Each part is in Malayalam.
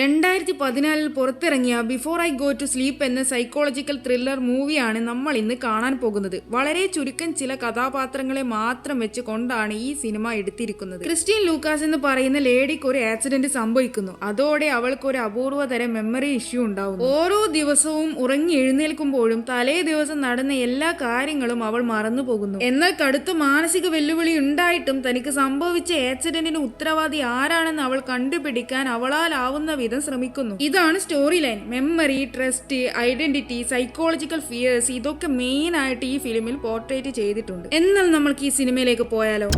2014 പുറത്തിറങ്ങിയ before I go to sleep എന്ന സൈക്കോളജിക്കൽ ത്രില്ലർ മൂവിയാണ് നമ്മൾ ഇന്ന് കാണാൻ പോകുന്നത്. വളരെ ചുരുക്കം ചില കഥാപാത്രങ്ങളെ മാത്രം വെച്ച് കൊണ്ടാണ് ഈ സിനിമ എടുത്തിരിക്കുന്നത്. ക്രിസ്റ്റീൻ ലൂക്കാസ് എന്ന് പറയുന്ന ലേഡിക്ക് ഒരു ആക്സിഡന്റ് സംഭവിക്കുന്നു. അതോടെ അവൾക്ക് ഒരു അപൂർവതരം മെമ്മറി ഇഷ്യൂ ഉണ്ടാവുന്നു. ഓരോ ദിവസവും ഉറങ്ങി എഴുന്നേൽക്കുമ്പോഴും തലേ ദിവസം നടന്ന എല്ലാ കാര്യങ്ങളും അവൾ മറന്നു പോകുന്നു. എന്നാൽ കടുത്ത മാനസിക വെല്ലുവിളി ഉണ്ടായിട്ടും തനിക്ക് സംഭവിച്ച ആക്സിഡന്റിന് ഉത്തരവാദി ആരാണെന്ന് അവൾ കണ്ടുപിടിക്കാൻ അവളാലാവുന്ന വിധം ശ്രമിക്കുന്നു. ഇതാണ് story line. Memory, trust, identity, psychological fears, ഇതൊക്കെ മെയിൻ ആയിട്ട് ഈ ഫിലിമിൽ പോർട്രേറ്റ് ചെയ്തിട്ടുണ്ട്. എന്നാൽ നമ്മൾക്ക് ഈ സിനിമയിലേക്ക് പോയാലോ?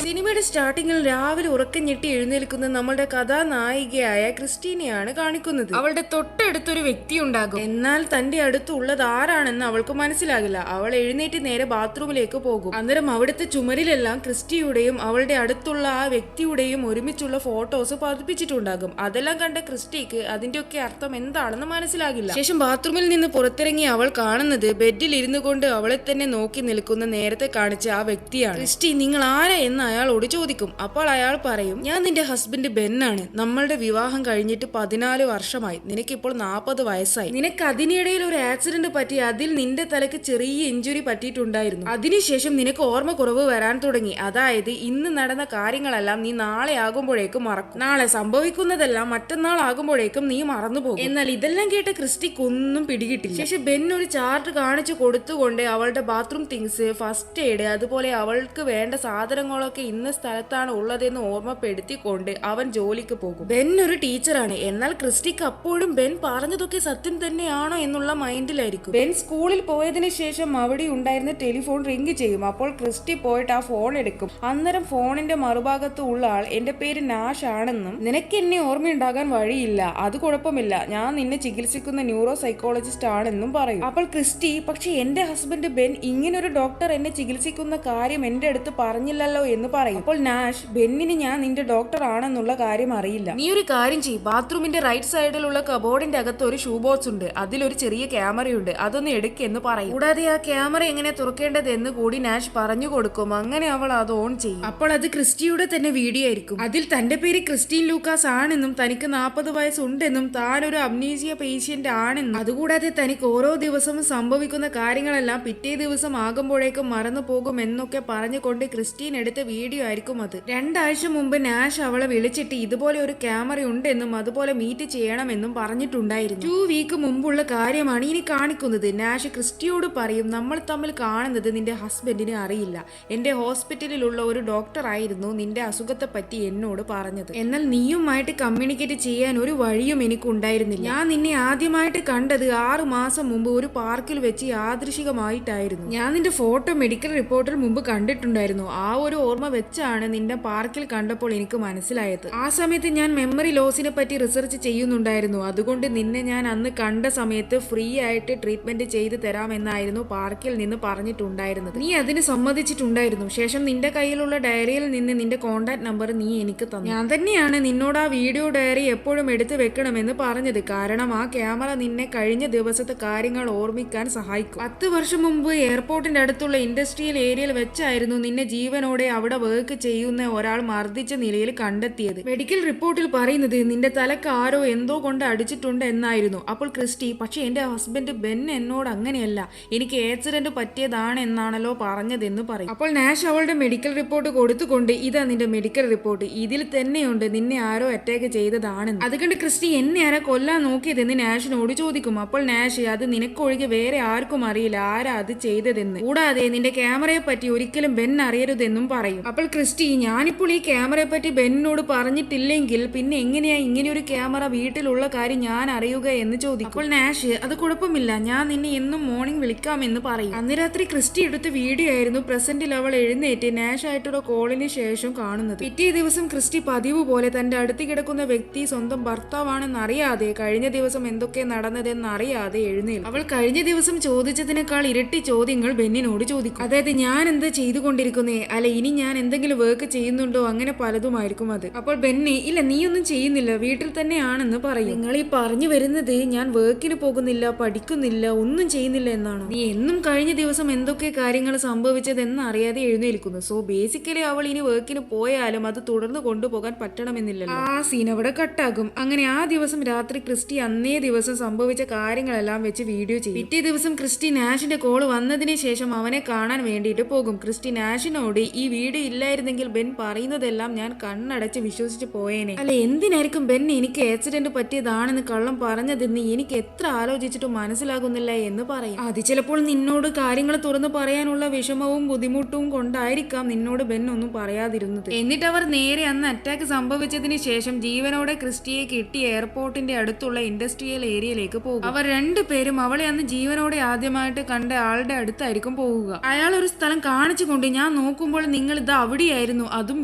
സിനിമയുടെ സ്റ്റാർട്ടിങ്ങിൽ രാവിലെ ഉറക്കം ഞെട്ടി എഴുന്നേൽക്കുന്ന നമ്മളുടെ കഥാനായികയായ ക്രിസ്റ്റീനെയാണ് കാണിക്കുന്നത്. അവളുടെ തൊട്ടടുത്തൊരു വ്യക്തി ഉണ്ടാകും. എന്നാൽ തന്റെ അടുത്തുള്ളത് ആരാണെന്ന് അവൾക്ക് മനസ്സിലാകില്ല. അവൾ എഴുന്നേറ്റ് നേരെ ബാത്റൂമിലേക്ക് പോകും. അന്നേരം അവിടുത്തെ ചുമരിലെല്ലാം ക്രിസ്റ്റിയുടെയും അവളുടെ അടുത്തുള്ള ആ വ്യക്തിയുടെയും ഒരുമിച്ചുള്ള ഫോട്ടോസ് പതിപ്പിച്ചിട്ടുണ്ടാകും. അതെല്ലാം കണ്ട ക്രിസ്റ്റിക്ക് അതിന്റെയൊക്കെ അർത്ഥം എന്താണെന്ന് മനസ്സിലാകില്ല. ശേഷം ബാത്റൂമിൽ നിന്ന് പുറത്തിറങ്ങി അവൾ കാണുന്നത് ബെഡിൽ ഇരുന്നു കൊണ്ട് അവളെ തന്നെ നോക്കി നിൽക്കുന്ന നേരത്തെ കാണിച്ച ആ വ്യക്തിയാണ്. ക്രിസ്റ്റി, നിങ്ങൾ ആരാ എന്ന് അയാളോട് ചോദിക്കും. അപ്പോൾ അയാൾ പറയും, ഞാൻ നിന്റെ ഹസ്ബൻഡ് ബെന്നാണ്. നമ്മളുടെ വിവാഹം കഴിഞ്ഞിട്ട് 14 വർഷമായി. നിനക്കിപ്പോൾ 40 വയസ്സായി. നിനക്ക് അതിനിടയിൽ ഒരു ആക്സിഡന്റ് പറ്റി. അതിൽ നിന്റെ തലക്ക് ചെറിയ ഇഞ്ചുറി പറ്റിയിട്ടുണ്ടായിരുന്നു. അതിനുശേഷം നിനക്ക് ഓർമ്മക്കുറവ് വരാൻ തുടങ്ങി. അതായത് ഇന്ന് നടന്ന കാര്യങ്ങളെല്ലാം നീ നാളെ ആകുമ്പോഴേക്കും മറക്കും. നാളെ സംഭവിക്കുന്നതെല്ലാം മറ്റന്നാൾ ആകുമ്പോഴേക്കും നീ മറന്നുപോകും. എന്നാൽ ഇതെല്ലാം കേട്ട ക്രിസ്റ്റിക്ക് ഒന്നും പിടികിട്ടില്ല. ശേഷം ബെൻ ഒരു ചാർട്ട് കാണിച്ചു കൊടുത്തുകൊണ്ട് അവളുടെ ബാത്റൂം തിങ്സ്, ഫസ്റ്റ് എയ്ഡ്, അതുപോലെ അവൾക്ക് വേണ്ട സാധനങ്ങളൊക്കെ ഇന്ന സ്ഥലത്താണ് ഉള്ളതെന്ന് ഓർമ്മപ്പെടുത്തിക്കൊണ്ട് അവൻ ജോലിക്ക് പോകും. ബെൻ ഒരു ടീച്ചറാണ്. എന്നാൽ ക്രിസ്റ്റിക്ക് അപ്പോഴും ബെൻ പറഞ്ഞതൊക്കെ സത്യം തന്നെയാണോ എന്നുള്ള മൈൻഡിലായിരിക്കും. ബെൻ സ്കൂളിൽ പോയതിനു ശേഷം അവിടെ ഉണ്ടായിരുന്ന ടെലിഫോൺ റിംഗ് ചെയ്യും. അപ്പോൾ ക്രിസ്റ്റി പോയിട്ട് ആ ഫോൺ എടുക്കും. അന്നേരം ഫോണിന്റെ മറുഭാഗത്ത് ഉള്ള ആൾ, എന്റെ പേര് നാഷ് ആണെന്നും നിനക്ക് എന്നെ ഓർമ്മയുണ്ടാകാൻ വഴിയില്ല, അത് കുഴപ്പമില്ല, ഞാൻ നിന്നെ ചികിത്സിക്കുന്ന ന്യൂറോ സൈക്കോളജിസ്റ്റ് ആണെന്നും പറയും. അപ്പോൾ ക്രിസ്റ്റി, പക്ഷെ എന്റെ ഹസ്ബൻഡ് ബെൻ ഇങ്ങനൊരു ഡോക്ടർ എന്നെ ചികിത്സിക്കുന്ന കാര്യം എന്റെ അടുത്ത് പറഞ്ഞില്ലല്ലോ എന്ന് പറയും. അപ്പോൾ നാഷ്, ബെന്നിന് ഞാൻ നിന്റെ ഡോക്ടർ ആണെന്നുള്ള കാര്യം അറിയില്ല. നീ ഒരു കാര്യം ചെയ്യ്, ബാത്റൂമിന്റെ റൈറ്റ് സൈഡിലുള്ള കബോർഡിന്റെ അകത്ത് ഒരു ഷൂ ബോക്സ് ഉണ്ട്. അതിലൊരു ചെറിയ ക്യാമറയുണ്ട്, അതൊന്ന് എടുക്കെന്ന് പറയും. കൂടാതെ ആ ക്യാമറ എങ്ങനെ തുറക്കേണ്ടത് എന്ന് കൂടി നാഷ് പറഞ്ഞു കൊടുക്കും. അങ്ങനെ അവൾ അത് ഓൺ ചെയ്യും. അപ്പോൾ അത് ക്രിസ്റ്റിയുടെ തന്നെ വീഡിയോ ആയിരിക്കും. അതിൽ തന്റെ പേര് ക്രിസ്റ്റീൻ ലൂക്കാസ് ആണെന്നും തനിക്ക് 40 വയസ്സുണ്ടെന്നും താൻ ഒരു അംനീസിയ പേഷ്യന്റ് ആണെന്നും അതുകൂടാതെ തനിക്ക് ഓരോ ദിവസവും സംഭവിക്കുന്ന കാര്യങ്ങളെല്ലാം പിറ്റേ ദിവസം ആകുമ്പോഴേക്കും മറന്നു പോകും എന്നൊക്കെ പറഞ്ഞുകൊണ്ട് ക്രിസ്റ്റീൻ എടുത്ത വീഡിയോ ആയിരിക്കും അത്. 2 ആഴ്ച മുമ്പ് നാഷ് അവളെ വിളിച്ചിട്ട് ഇതുപോലെ ഒരു ക്യാമറ ഉണ്ടെന്നും അതുപോലെ മീറ്റ് ചെയ്യണമെന്നും പറഞ്ഞിട്ടുണ്ടായിരുന്നു. 2 വീക്ക് മുമ്പുള്ള കാര്യമാണ് ഇനി കാണിക്കുന്നത്. നാഷ് ക്രിസ്റ്റിയോട് പറയും, നമ്മൾ തമ്മിൽ കാണുന്നത് നിന്റെ ഹസ്ബൻഡിന് അറിയില്ല. എന്റെ ഹോസ്പിറ്റലിലുള്ള ഒരു ഡോക്ടർ ആയിരുന്നു നിന്റെ അസുഖത്തെ പറ്റി എന്നോട് പറഞ്ഞത്. എന്നാൽ നീയുമായിട്ട് കമ്മ്യൂണിക്കേറ്റ് ചെയ്യാൻ ഒരു വഴിയും എനിക്കുണ്ടായിരുന്നില്ല. ഞാൻ നിന്നെ ആദ്യമായിട്ട് കണ്ടത് 6 മാസം മുമ്പ് ഒരു പാർക്കിൽ വെച്ച് യാദൃശികമായിട്ടായിരുന്നു. ഞാൻ നിന്റെ ഫോട്ടോ മെഡിക്കൽ റിപ്പോർട്ടിൽ മുമ്പ് കണ്ടിട്ടുണ്ടായിരുന്നു. ആ ഒരു ഓർമ്മ വെച്ചാണ് നിന്റെ പാർക്കിൽ കണ്ടപ്പോൾ എനിക്ക് മനസ്സിലായത്. ആ സമയത്ത് ഞാൻ മെമ്മറി ലോസിനെ പറ്റി റിസർച്ച് ചെയ്യുന്നുണ്ടായിരുന്നു. അതുകൊണ്ട് നിന്നെ ഞാൻ അന്ന് കണ്ട സമയത്ത് ഫ്രീ ആയിട്ട് ട്രീറ്റ്മെന്റ് ചെയ്ത് തരാമെന്നായിരുന്നു പാർക്കിൽ നിന്ന് പറഞ്ഞിട്ടുണ്ടായിരുന്നത്. നീ അതിന് സമ്മതിച്ചിട്ടുണ്ടായിരുന്നു. ശേഷം നിന്റെ കയ്യിലുള്ള ഡയറിയിൽ നിന്ന് നിന്റെ കോണ്ടാക്ട് നമ്പർ നീ എനിക്ക് തന്നു. ഞാൻ തന്നെയാണ് നിന്നോട് ആ വീഡിയോ ഡയറി എപ്പോഴും എടുത്തു വെക്കണമെന്ന് പറഞ്ഞത്. കാരണം ആ ക്യാമറ നിന്നെ കഴിഞ്ഞ ദിവസത്തെ കാര്യങ്ങൾ ഓർമ്മിക്കാൻ സഹായിക്കും. 10 വർഷം മുമ്പ് എയർപോർട്ടിന്റെ അടുത്തുള്ള ഇൻഡസ്ട്രിയൽ ഏരിയയിൽ വെച്ചായിരുന്നു നിന്നെ ജീവനോടെ അവിടെ വർക്ക് ചെയ്യുന്ന ഒരാൾ മർദ്ദിച്ച നിലയിൽ കണ്ടെത്തിയത്. മെഡിക്കൽ റിപ്പോർട്ടിൽ പറയുന്നത് നിന്റെ തലക്ക് ആരോ എന്തോ കൊണ്ട് അടിച്ചിട്ടുണ്ട് എന്നായിരുന്നു. അപ്പോൾ ക്രിസ്റ്റി, പക്ഷെ എന്റെ ഹസ്ബൻഡ് ബെൻ എന്നോട് അങ്ങനെയല്ല, എനിക്ക് ആക്സിഡന്റ് പറ്റിയതാണ് എന്നാണല്ലോ പറഞ്ഞതെന്ന് പറയും. അപ്പോൾ നാഷ് അവളുടെ മെഡിക്കൽ റിപ്പോർട്ട് കൊടുത്തുകൊണ്ട്, ഇതാ നിന്റെ മെഡിക്കൽ റിപ്പോർട്ട്, ഇതിൽ തന്നെയുണ്ട് നിന്നെ ആരോ അറ്റാക്ക് ചെയ്തതാണെന്ന്. അതുകൊണ്ട് ക്രിസ്റ്റി, എന്നെ ആരാ കൊല്ലാൻ നോക്കിയതെന്ന് നാഷിനോട് ചോദിക്കും. അപ്പോൾ നാഷ്, അത് നിനക്കൊഴികെ വേറെ ആർക്കും അറിയില്ല ആരാ അത് ചെയ്തതെന്ന്. കൂടാതെ നിന്റെ ക്യാമറയെ പറ്റി ഒരിക്കലും ബെൻ അറിയരുതെന്നും പറയും. അപ്പോൾ ക്രിസ്റ്റി, ഞാനിപ്പോൾ ഈ ക്യാമറയെ പറ്റി ബെന്നിനോട് പറഞ്ഞിട്ടില്ലെങ്കിൽ പിന്നെ എങ്ങനെയാ ഇങ്ങനെയൊരു ക്യാമറ വീട്ടിലുള്ള കാര്യം ഞാൻ അറിയുക എന്ന് ചോദിക്കും. അപ്പോൾ നാഷ്, അത് കുഴപ്പമില്ല, ഞാൻ നിന്നെ എന്നും മോർണിംഗ് വിളിക്കാമെന്ന് പറയും. അന്ന് രാത്രി ക്രിസ്റ്റി എടുത്ത വീഡിയോ ആയിരുന്നു പ്രസന്റിൽ അവൾ എഴുന്നേറ്റ് നാഷ് ആയിട്ടുള്ള കോളിന് ശേഷം കാണുന്നത്. പിറ്റേ ദിവസം ക്രിസ്റ്റി പതിവ് പോലെ തന്റെ അടുത്ത് കിടക്കുന്ന വ്യക്തി സ്വന്തം ഭർത്താവാണെന്ന് അറിയാതെ, കഴിഞ്ഞ ദിവസം എന്തൊക്കെ നടന്നതെന്ന് അറിയാതെ എഴുന്നേൽക്കും. അവൾ കഴിഞ്ഞ ദിവസം ചോദിച്ചതിനേക്കാൾ ഇരട്ടി ചോദ്യങ്ങൾ ബെന്നിനോട് ചോദിക്കും. അതായത്, ഞാൻ എന്താ ചെയ്തുകൊണ്ടിരിക്കുന്നേ, അല്ല ഇനി ഞാൻ എന്തെങ്കിലും വർക്ക് ചെയ്യുന്നുണ്ടോ, അങ്ങനെ പലതുമായിരിക്കും അത്. അപ്പോൾ ബെന്നി ഇല്ല നീയൊന്നും ചെയ്യുന്നില്ല, വീട്ടിൽ തന്നെയാണെന്ന് പറയും. നിങ്ങൾ ഈ പറഞ്ഞു വരുന്നത് ഞാൻ വർക്കിന് പോകുന്നില്ല, പഠിക്കുന്നില്ല, ഒന്നും ചെയ്യുന്നില്ല എന്നാണ്. നീ എന്നും കഴിഞ്ഞ ദിവസം എന്തൊക്കെ കാര്യങ്ങൾ സംഭവിച്ചതെന്ന് അറിയാതെ എഴുന്നേൽക്കുന്നു. സോ ബേസിക്കലി അവൾ ഇനി വർക്കിന് പോയാലും അത് തുടർന്ന് കൊണ്ടുപോകാൻ പറ്റണമെന്നില്ലല്ലോ. ആ സീൻ അവിടെ കട്ടാകും. അങ്ങനെ ആ ദിവസം രാത്രി ക്രിസ്റ്റി അന്നേ ദിവസം സംഭവിച്ച കാര്യങ്ങളെല്ലാം വെച്ച് വീഡിയോ ചെയ്യും. പിറ്റേ ദിവസം ക്രിസ്റ്റി നാഷിന്റെ കോള് വന്നതിന് ശേഷം അവനെ കാണാൻ വേണ്ടിയിട്ട് പോകും. ക്രിസ്റ്റി നാഷിനോട് ഈ വീഡിയോ ഇല്ലായിരുന്നെങ്കിൽ ബെൻ പറയുന്നതെല്ലാം ഞാൻ കണ്ണടച്ച് വിശ്വസിച്ച് പോയേനെ. അല്ല എന്തിനായിരിക്കും ബെൻ എനിക്ക് ആക്സിഡന്റ് പറ്റിയതാണെന്ന് കള്ളം പറഞ്ഞതെന്ന് എനിക്ക് എത്ര ആലോചിച്ചിട്ടും മനസ്സിലാകുന്നില്ല എന്ന് പറയും. അത് ചിലപ്പോൾ നിന്നോട് കാര്യങ്ങൾ തുറന്നു പറയാനുള്ള വിഷമവും ബുദ്ധിമുട്ടും കൊണ്ടായിരിക്കാം നിന്നോട് ബെൻ ഒന്നും പറയാതിരുന്നത്. എന്നിട്ട് അവർ നേരെ അന്ന് അറ്റാക്ക് സംഭവിച്ചതിന് ശേഷം ജീവനോടെ ക്രിസ്റ്റിയെ കിട്ടി എയർപോർട്ടിന്റെ അടുത്തുള്ള ഇൻഡസ്ട്രിയൽ ഏരിയയിലേക്ക് പോകും. അവർ രണ്ടുപേരും അവളെ അന്ന് ജീവനോടെ ആദ്യമായിട്ട് കണ്ട ആളുടെ അടുത്തായിരിക്കും പോകുക. അയാൾ ഒരു സ്ഥലം കാണിച്ചുകൊണ്ട് ഞാൻ നോക്കുമ്പോൾ നിങ്ങൾ ഇത് അവിടെയായിരുന്നു, അതും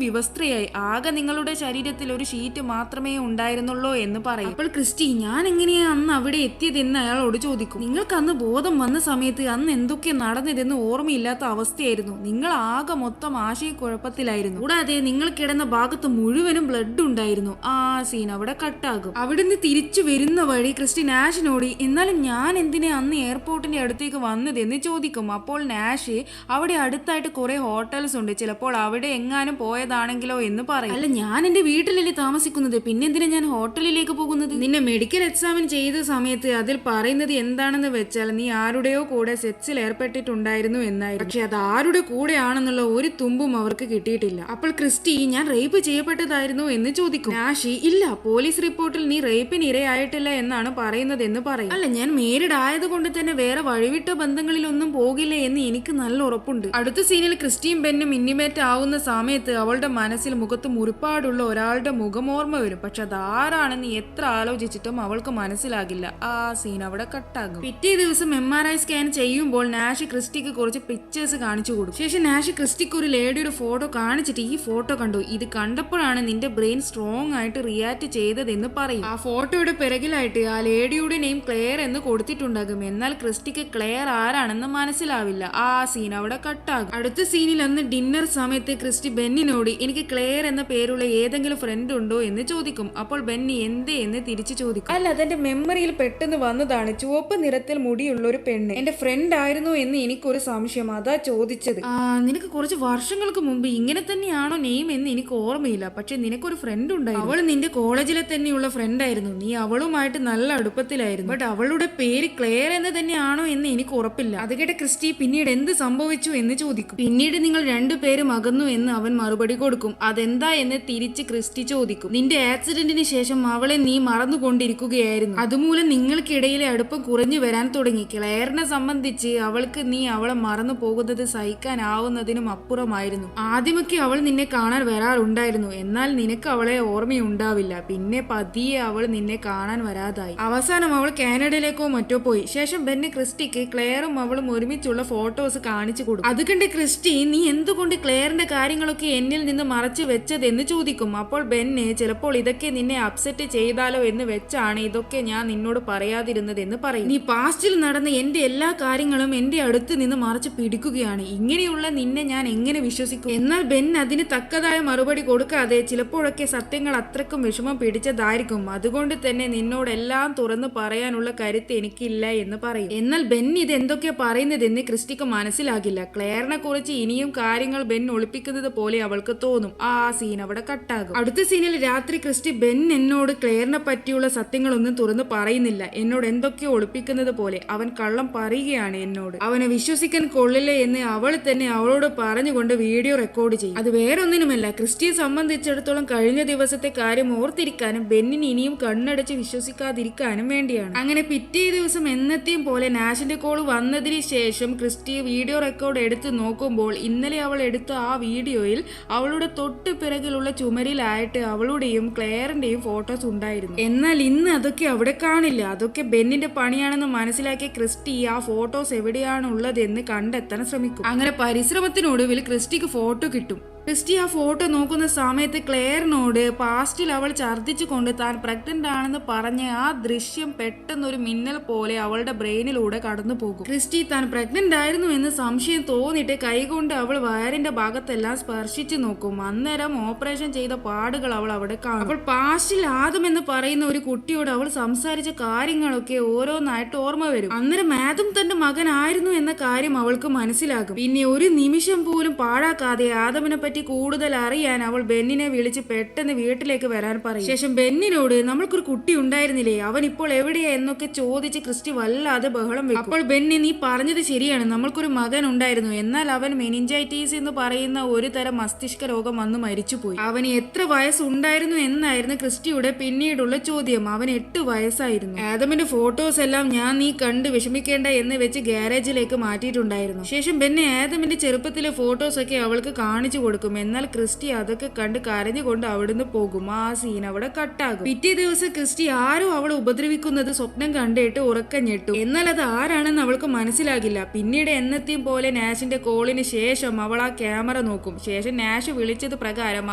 വിവസ്ത്രയായി, ആകെ നിങ്ങളുടെ ശരീരത്തിൽ ഒരു ഷീറ്റ് മാത്രമേ ഉണ്ടായിരുന്നുള്ളൂ എന്ന് പറയും. അപ്പോൾ ക്രിസ്റ്റി ഞാൻ എങ്ങനെയാ അന്ന് അവിടെ എത്തിയതെന്ന് അയാളോട് ചോദിക്കും. നിങ്ങൾക്ക് അന്ന് ബോധം വന്ന സമയത്ത് അന്ന് എന്തൊക്കെ നടന്നതെന്ന് ഓർമ്മയില്ലാത്ത അവസ്ഥയായിരുന്നു, നിങ്ങൾ ആകെ മൊത്തം ആശയക്കുഴപ്പത്തിലായിരുന്നു, കൂടാതെ നിങ്ങൾ കിടന്ന ഭാഗത്ത് മുഴുവനും ബ്ലഡ് ഉണ്ടായിരുന്നു. ആ സീൻ അവിടെ കട്ടാകും. അവിടുന്ന് തിരിച്ചു വരുന്ന വഴി ക്രിസ്റ്റി നാഷിനോട് എന്നാലും ഞാൻ എന്തിനാ അന്ന് എയർപോർട്ടിന്റെ അടുത്തേക്ക് വന്നതെന്ന് ചോദിക്കും. അപ്പോൾ നാഷ് അവിടെ അടുത്തായിട്ട് കുറെ ഹോട്ടൽസ് ഉണ്ട്, ചിലപ്പോൾ അവിടെ എങ്ങാനും പോയതാണെങ്കിലോ എന്ന് പറയും. അല്ല ഞാൻ എന്റെ വീട്ടിലല്ലേ താമസിക്കുന്നത്, പിന്നെന്തിനാ ഞാൻ ഹോട്ടലിലേക്ക് പോകുന്നത്? നിന്നെ മെഡിക്കൽ എക്സാമിൻ ചെയ്ത സമയത്ത് അതിൽ പറയുന്നത് എന്താണെന്ന് വെച്ചാൽ നീ ആരുടെയോ കൂടെ സെക്സിൽ ഏർപ്പെട്ടിട്ടുണ്ടായിരുന്നു എന്നായിരുന്നു. പക്ഷെ അത് ആരുടെ കൂടെയാണെന്നുള്ള ഒരു തുമ്പും അവർക്ക് കിട്ടിയിട്ടില്ല. അപ്പോൾ ക്രിസ്റ്റി ഞാൻ റേപ്പ് ചെയ്യപ്പെട്ടതായിരുന്നു എന്ന് ചോദിക്കും. നാഷി ഇല്ല, പോലീസ് റിപ്പോർട്ടിൽ നീ റേപ്പിന് ഇരയായിട്ടില്ല എന്നാണ് പറയുന്നത് എന്ന് പറയും. അല്ല ഞാൻ മേരിഡ് ആയതുകൊണ്ട് തന്നെ വേറെ വഴിവിട്ട ബന്ധങ്ങളിലൊന്നും പോകില്ല എന്ന് എനിക്ക് നല്ല ഉറപ്പുണ്ട്. അടുത്ത സീനിൽ ക്രിസ്റ്റിയും ബെന്നും ഇന്നിമേറ്റ് ആവുന്ന സമയത്ത് അവളുടെ മനസ്സിൽ മുഖത്ത് മുറിപ്പാടുള്ള ഒരാളുടെ മുഖം ഓർമ്മ വരും. പക്ഷെ അതാരാണെന്ന് എത്ര ആലോചിച്ചിട്ടും അവൾക്ക് മനസ്സിലാകില്ല. ആ സീൻ അവിടെ കട്ടാകും. പിറ്റേ ദിവസം MRI സ്കാൻ ചെയ്യുമ്പോൾ നാഷ് ക്രിസ്റ്റിക്ക് കുറച്ച് പിക്ചേഴ്സ് കാണിച്ചു കൊടുക്കും. ശേഷം നാഷ് ക്രിസ്റ്റിക്ക് ഒരു ലേഡിയുടെ ഫോട്ടോ കാണിച്ചിട്ട് ഈ ഫോട്ടോ കണ്ടു, ഇത് കണ്ടപ്പോഴാണ് നിന്റെ ബ്രെയിൻ സ്ട്രോങ് ആയിട്ട് റിയാക്ട് ചെയ്തതെന്ന് പറയും. ആ ഫോട്ടോയുടെ പിറകിലായിട്ട് ആ ലേഡിയുടെ നെയിം ക്ലെയർ എന്ന് കൊടുത്തിട്ടുണ്ടാകും. എന്നാൽ ക്രിസ്റ്റിക്ക് ക്ലെയർ ആരാണെന്ന് മനസ്സിലാവില്ല. ആ സീൻ അവിടെ കട്ടാകും. അടുത്ത സീനിൽ അന്ന് ഡിന്നർ സമയത്ത് ക്രിസ്റ്റി ബെന്നിനോട് എനിക്ക് ക്ലെയർ എന്ന പേരുള്ള ഏതെങ്കിലും ഫ്രണ്ട് ഉണ്ടോ എന്ന് ചോദിക്കും. അപ്പോൾ ബെന്നി എന്തേ എന്ന് തിരിച്ചു ചോദിക്കും. അല്ല അതെന്റെ മെമ്മറിയിൽ പെട്ടെന്ന് വന്നതാണ്, ചുവപ്പ് നിറത്തിൽ മുടിയുള്ള ഒരു പെണ്ണ് എന്റെ ഫ്രണ്ട് ആയിരുന്നു എന്ന് എനിക്കൊരു സംശയം, അതാ ചോദിച്ചത്. നിനക്ക് കുറച്ച് വർഷങ്ങൾക്ക് മുമ്പ് ഇങ്ങനെ തന്നെയാണോ നെയിം എന്ന് എനിക്ക് ഓർമ്മയില്ല, പക്ഷെ നിനക്കൊരു ഫ്രണ്ട് ഉണ്ടായിരുന്നു, അവൾ നിന്റെ കോളേജിലെ തന്നെയുള്ള ഫ്രണ്ട് ആയിരുന്നു, നീ അവളുമായിട്ട് നല്ല അടുപ്പത്തിലായിരുന്നു, ബട്ട് അവളുടെ പേര് ക്ലെയർ എന്ന് തന്നെയാണോ എന്ന് എനിക്ക് ഉറപ്പില്ല. അത് കേട്ട ക്രിസ്റ്റി പിന്നീട് എന്ത് സംഭവിച്ചു എന്ന് ചോദിക്കും. പിന്നീട് നിങ്ങൾ രണ്ടുപേരും അകന്നു എന്ന് അവൻ മറുപടി കൊടുക്കും. അതെന്താ എന്ന് തിരിച്ച് ക്രിസ്റ്റി ചോദിക്കും. നിന്റെ ആക്സിഡന്റിന് ശേഷം അവളെ നീ മറന്നുകൊണ്ടിരിക്കുകയായിരുന്നു, അതുമൂലം നിങ്ങൾക്കിടയിലെ അടുപ്പം കുറഞ്ഞു വരാൻ തുടങ്ങി. ക്ലെയറിനെ സംബന്ധിച്ച് അവൾക്ക് നീ അവളെ മറന്നു പോകുന്നത് സഹിക്കാനാവുന്നതിനും അപ്പുറമായിരുന്നു. ആദ്യമൊക്കെ അവൾ നിന്നെ കാണാൻ വരാറുണ്ടായിരുന്നു, എന്നാൽ നിനക്ക് അവളെ ഓർമ്മയുണ്ടാവില്ല. പിന്നെ പതിയെ അവൾ നിന്നെ കാണാൻ വരാതായി. അവസാനം അവൾ കാനഡയിലേക്കോ മറ്റോ പോയി. ശേഷം ബെന്നി ക്രിസ്റ്റിക്ക് ക്ലെയറും അവളും ഒരുമിച്ചുള്ള ഫോട്ടോസ് കാണിച്ചു കൊടുക്കും. അത് കണ്ട് ക്രിസ്റ്റി നീ എന്തുകൊണ്ട് ക്ലെയറിന്റെ കാര്യങ്ങളൊക്കെ എന്നിൽ നിന്ന് മറച്ചു വെച്ചതെന്ന് ചോദിക്കും. അപ്പോൾ ബെന്നെ ചിലപ്പോൾ ഇതൊക്കെ നിന്നെ അപ്സെറ്റ് ചെയ്താലോ എന്ന് വെച്ചാണ് ഇതൊക്കെ ഞാൻ നിന്നോട് പറയാതിരുന്നത് എന്ന് പറയും. നീ പാസ്റ്റിൽ നടന്ന എന്റെ എല്ലാ കാര്യങ്ങളും എന്റെ അടുത്ത് നിന്ന് മറച്ചു പിടിക്കുകയാണ്, ഇങ്ങനെയുള്ള നിന്നെ ഞാൻ എങ്ങനെ വിശ്വസിക്കും? എന്നാൽ ബെൻ അതിന് തക്കതായ മറുപടി കൊടുക്കാതെ ചിലപ്പോഴൊക്കെ സത്യങ്ങൾ അത്രക്കും വിഷമം പിടിച്ചതായിരിക്കും, അതുകൊണ്ട് തന്നെ നിന്നോടെല്ലാം തുറന്നു പറയാനുള്ള കരുത്ത് എനിക്കില്ല എന്ന് പറയും. എന്നാൽ ബെൻ ഇത് എന്തൊക്കെയാ പറയുന്നതെന്ന് ക്രിസ്റ്റിക്ക് മനസ്സിലാകില്ല. ക്ലെയറിനെ കുറിച്ച് ഇനിയും കാര്യങ്ങൾ ബെൻ ഒളിപ്പിക്കുന്നത് പോലെ അവൾക്ക് തോന്നും. ആ സീൻ അവിടെ കട്ടാകും. അടുത്ത സീനിൽ രാത്രി ക്രിസ്റ്റി ബെൻ എന്നോട് ക്ലെയറിനെ പറ്റിയുള്ള സത്യങ്ങളൊന്നും തുറന്നു പറയുന്നില്ല, എന്നോട് എന്തൊക്കെയോ ഒളിപ്പിക്കുന്നത് പോലെ അവൻ കള്ളം പറയുകയാണ് എന്നോട്, അവനെ വിശ്വസിക്കാൻ കൊള്ളില്ല എന്ന് അവൾ തന്നെ അവളോട് പറഞ്ഞുകൊണ്ട് വീഡിയോ റെക്കോർഡ് ചെയ്യും. അത് വേറൊന്നിനുമല്ല, ക്രിസ്റ്റിയെ സംബന്ധിച്ചിടത്തോളം കഴിഞ്ഞ ദിവസത്തെ കാര്യം ഓർത്തിരിക്കാനും ബെന്നിന് ഇനിയും കണ്ണടച്ച് വിശ്വസിക്കാതിരിക്കാനും വേണ്ടിയാണ്. അങ്ങനെ പിറ്റേ ദിവസം എന്നത്തെയും പോലെ നാഷിന്റെ കോൾ വന്നതിന് ശേഷം ക്രിസ്റ്റി വീഡിയോ റെക്കോർഡ് എടുത്ത് നോക്കുമ്പോൾ ഇന്നലെ അവൾ എടുത്ത ആ വീഡിയോയിൽ അവളുടെ തൊട്ട് പിറകിലുള്ള ചുമരിലായിട്ട് അവളുടെയും ക്ലെയറിന്റെയും ഫോട്ടോസ് ഉണ്ടായിരുന്നു. എന്നാൽ ഇന്ന് അതൊക്കെ അവിടെ കാണില്ല. അതൊക്കെ ബെന്നിന്റെ പണിയാണെന്ന് മനസ്സിലാക്കിയ ക്രിസ്റ്റി ആ ഫോട്ടോസ് എവിടെയാണ് ഉള്ളതെന്ന് കണ്ടെത്താൻ ശ്രമിക്കും. അങ്ങനെ പരിശ്രമത്തിനൊടുവിൽ ക്രിസ്റ്റിക്ക് ഫോട്ടോ കിട്ടും. ക്രിസ്റ്റി ആ ഫോട്ടോ നോക്കുന്ന സമയത്ത് ക്ലെയറിനോട് പാസ്റ്റിൽ അവൾ ഛർദ്ദിച്ചുകൊണ്ട് താൻ പ്രഗ്നന്റ് ആണെന്ന് പറഞ്ഞ ആ ദൃശ്യം പെട്ടെന്നൊരു മിന്നൽ പോലെ അവളുടെ ബ്രെയിനിലൂടെ കടന്നു പോകും. ക്രിസ്റ്റി താൻ പ്രഗ്നന്റ് ആയിരുന്നു എന്ന് സംശയം തോന്നിട്ട് കൈകൊണ്ട് അവൾ വയറിന്റെ ഭാഗത്തെല്ലാം സ്പർശിച്ചു നോക്കും. അന്നേരം ഓപ്പറേഷൻ ചെയ്ത പാടുകൾ അവൾ അവിടെ കാണും. അപ്പോൾ പാസ്റ്റിൽ ആദം എന്ന് പറയുന്ന ഒരു കുട്ടിയോട് അവൾ സംസാരിച്ച കാര്യങ്ങളൊക്കെ ഓരോന്നായിട്ട് ഓർമ്മ വരും. അന്നേരം ആദം തന്റെ മകനായിരുന്നു എന്ന കാര്യം അവൾക്ക് മനസ്സിലാകും. പിന്നെ ഒരു നിമിഷം പോലും പാഴാക്കാതെ ആദമിനെ പറ്റി കൂടുതൽ അറിയാൻ അവൾ ബെന്നിനെ വിളിച്ച് പെട്ടെന്ന് വീട്ടിലേക്ക് വരാൻ പറയും. ശേഷം ബെന്നിനോട് നമ്മൾക്കൊരു കുട്ടി ഉണ്ടായിരുന്നില്ലേ, അവൻ ഇപ്പോൾ എവിടെയാ എന്നൊക്കെ ചോദിച്ച് ക്രിസ്റ്റി വല്ലാതെ ബഹളം വെക്കും. അപ്പോൾ ബെന്നി, നീ പറഞ്ഞത് ശരിയാണ്, നമ്മൾക്കൊരു മകൻ ഉണ്ടായിരുന്നു, എന്നാൽ അവൻ മെനിഞ്ചൈറ്റീസ് എന്ന് പറയുന്ന ഒരു തരം മസ്തിഷ്ക രോഗം വന്ന് മരിച്ചുപോയി. അവന് എത്ര വയസ്സുണ്ടായിരുന്നു എന്നായിരുന്നു ക്രിസ്റ്റിയുടെ പിന്നീടുള്ള ചോദ്യം. അവൻ 8 വയസ്സായിരുന്നു. ആദമിന്റെ ഫോട്ടോസ് എല്ലാം നീ കണ്ട് വിഷമിക്കേണ്ട എന്ന് വെച്ച് ഗ്യാരേജിലേക്ക് മാറ്റിയിട്ടുണ്ടായിരുന്നു. ശേഷം ബെന്നി ആദമിന്റെ ചെറുപ്പത്തിലെ ഫോട്ടോസ് ഒക്കെ അവൾക്ക് കാണിച്ചു കൊടുക്കും. എന്നാൽ ക്രിസ്റ്റി അതൊക്കെ കണ്ട് കരഞ്ഞുകൊണ്ട് അവിടുന്ന് പോകും. ആ സീൻ അവിടെ കട്ടാകും. പിറ്റേ ദിവസം ക്രിസ്റ്റി ആരോ അവളെ ഉപദ്രവിക്കുന്നത് സ്വപ്നം കണ്ടിട്ട് ഉറക്കം ഞെട്ടു. എന്നാൽ അത് ആരാണെന്ന് അവൾക്ക് മനസ്സിലാകില്ല. പിന്നീട് എന്നത്തെയും പോലെ നാഷിന്റെ കോളിന് ശേഷം അവൾ ആ ക്യാമറ നോക്കും. ശേഷം നാഷ് വിളിച്ചത് പ്രകാരം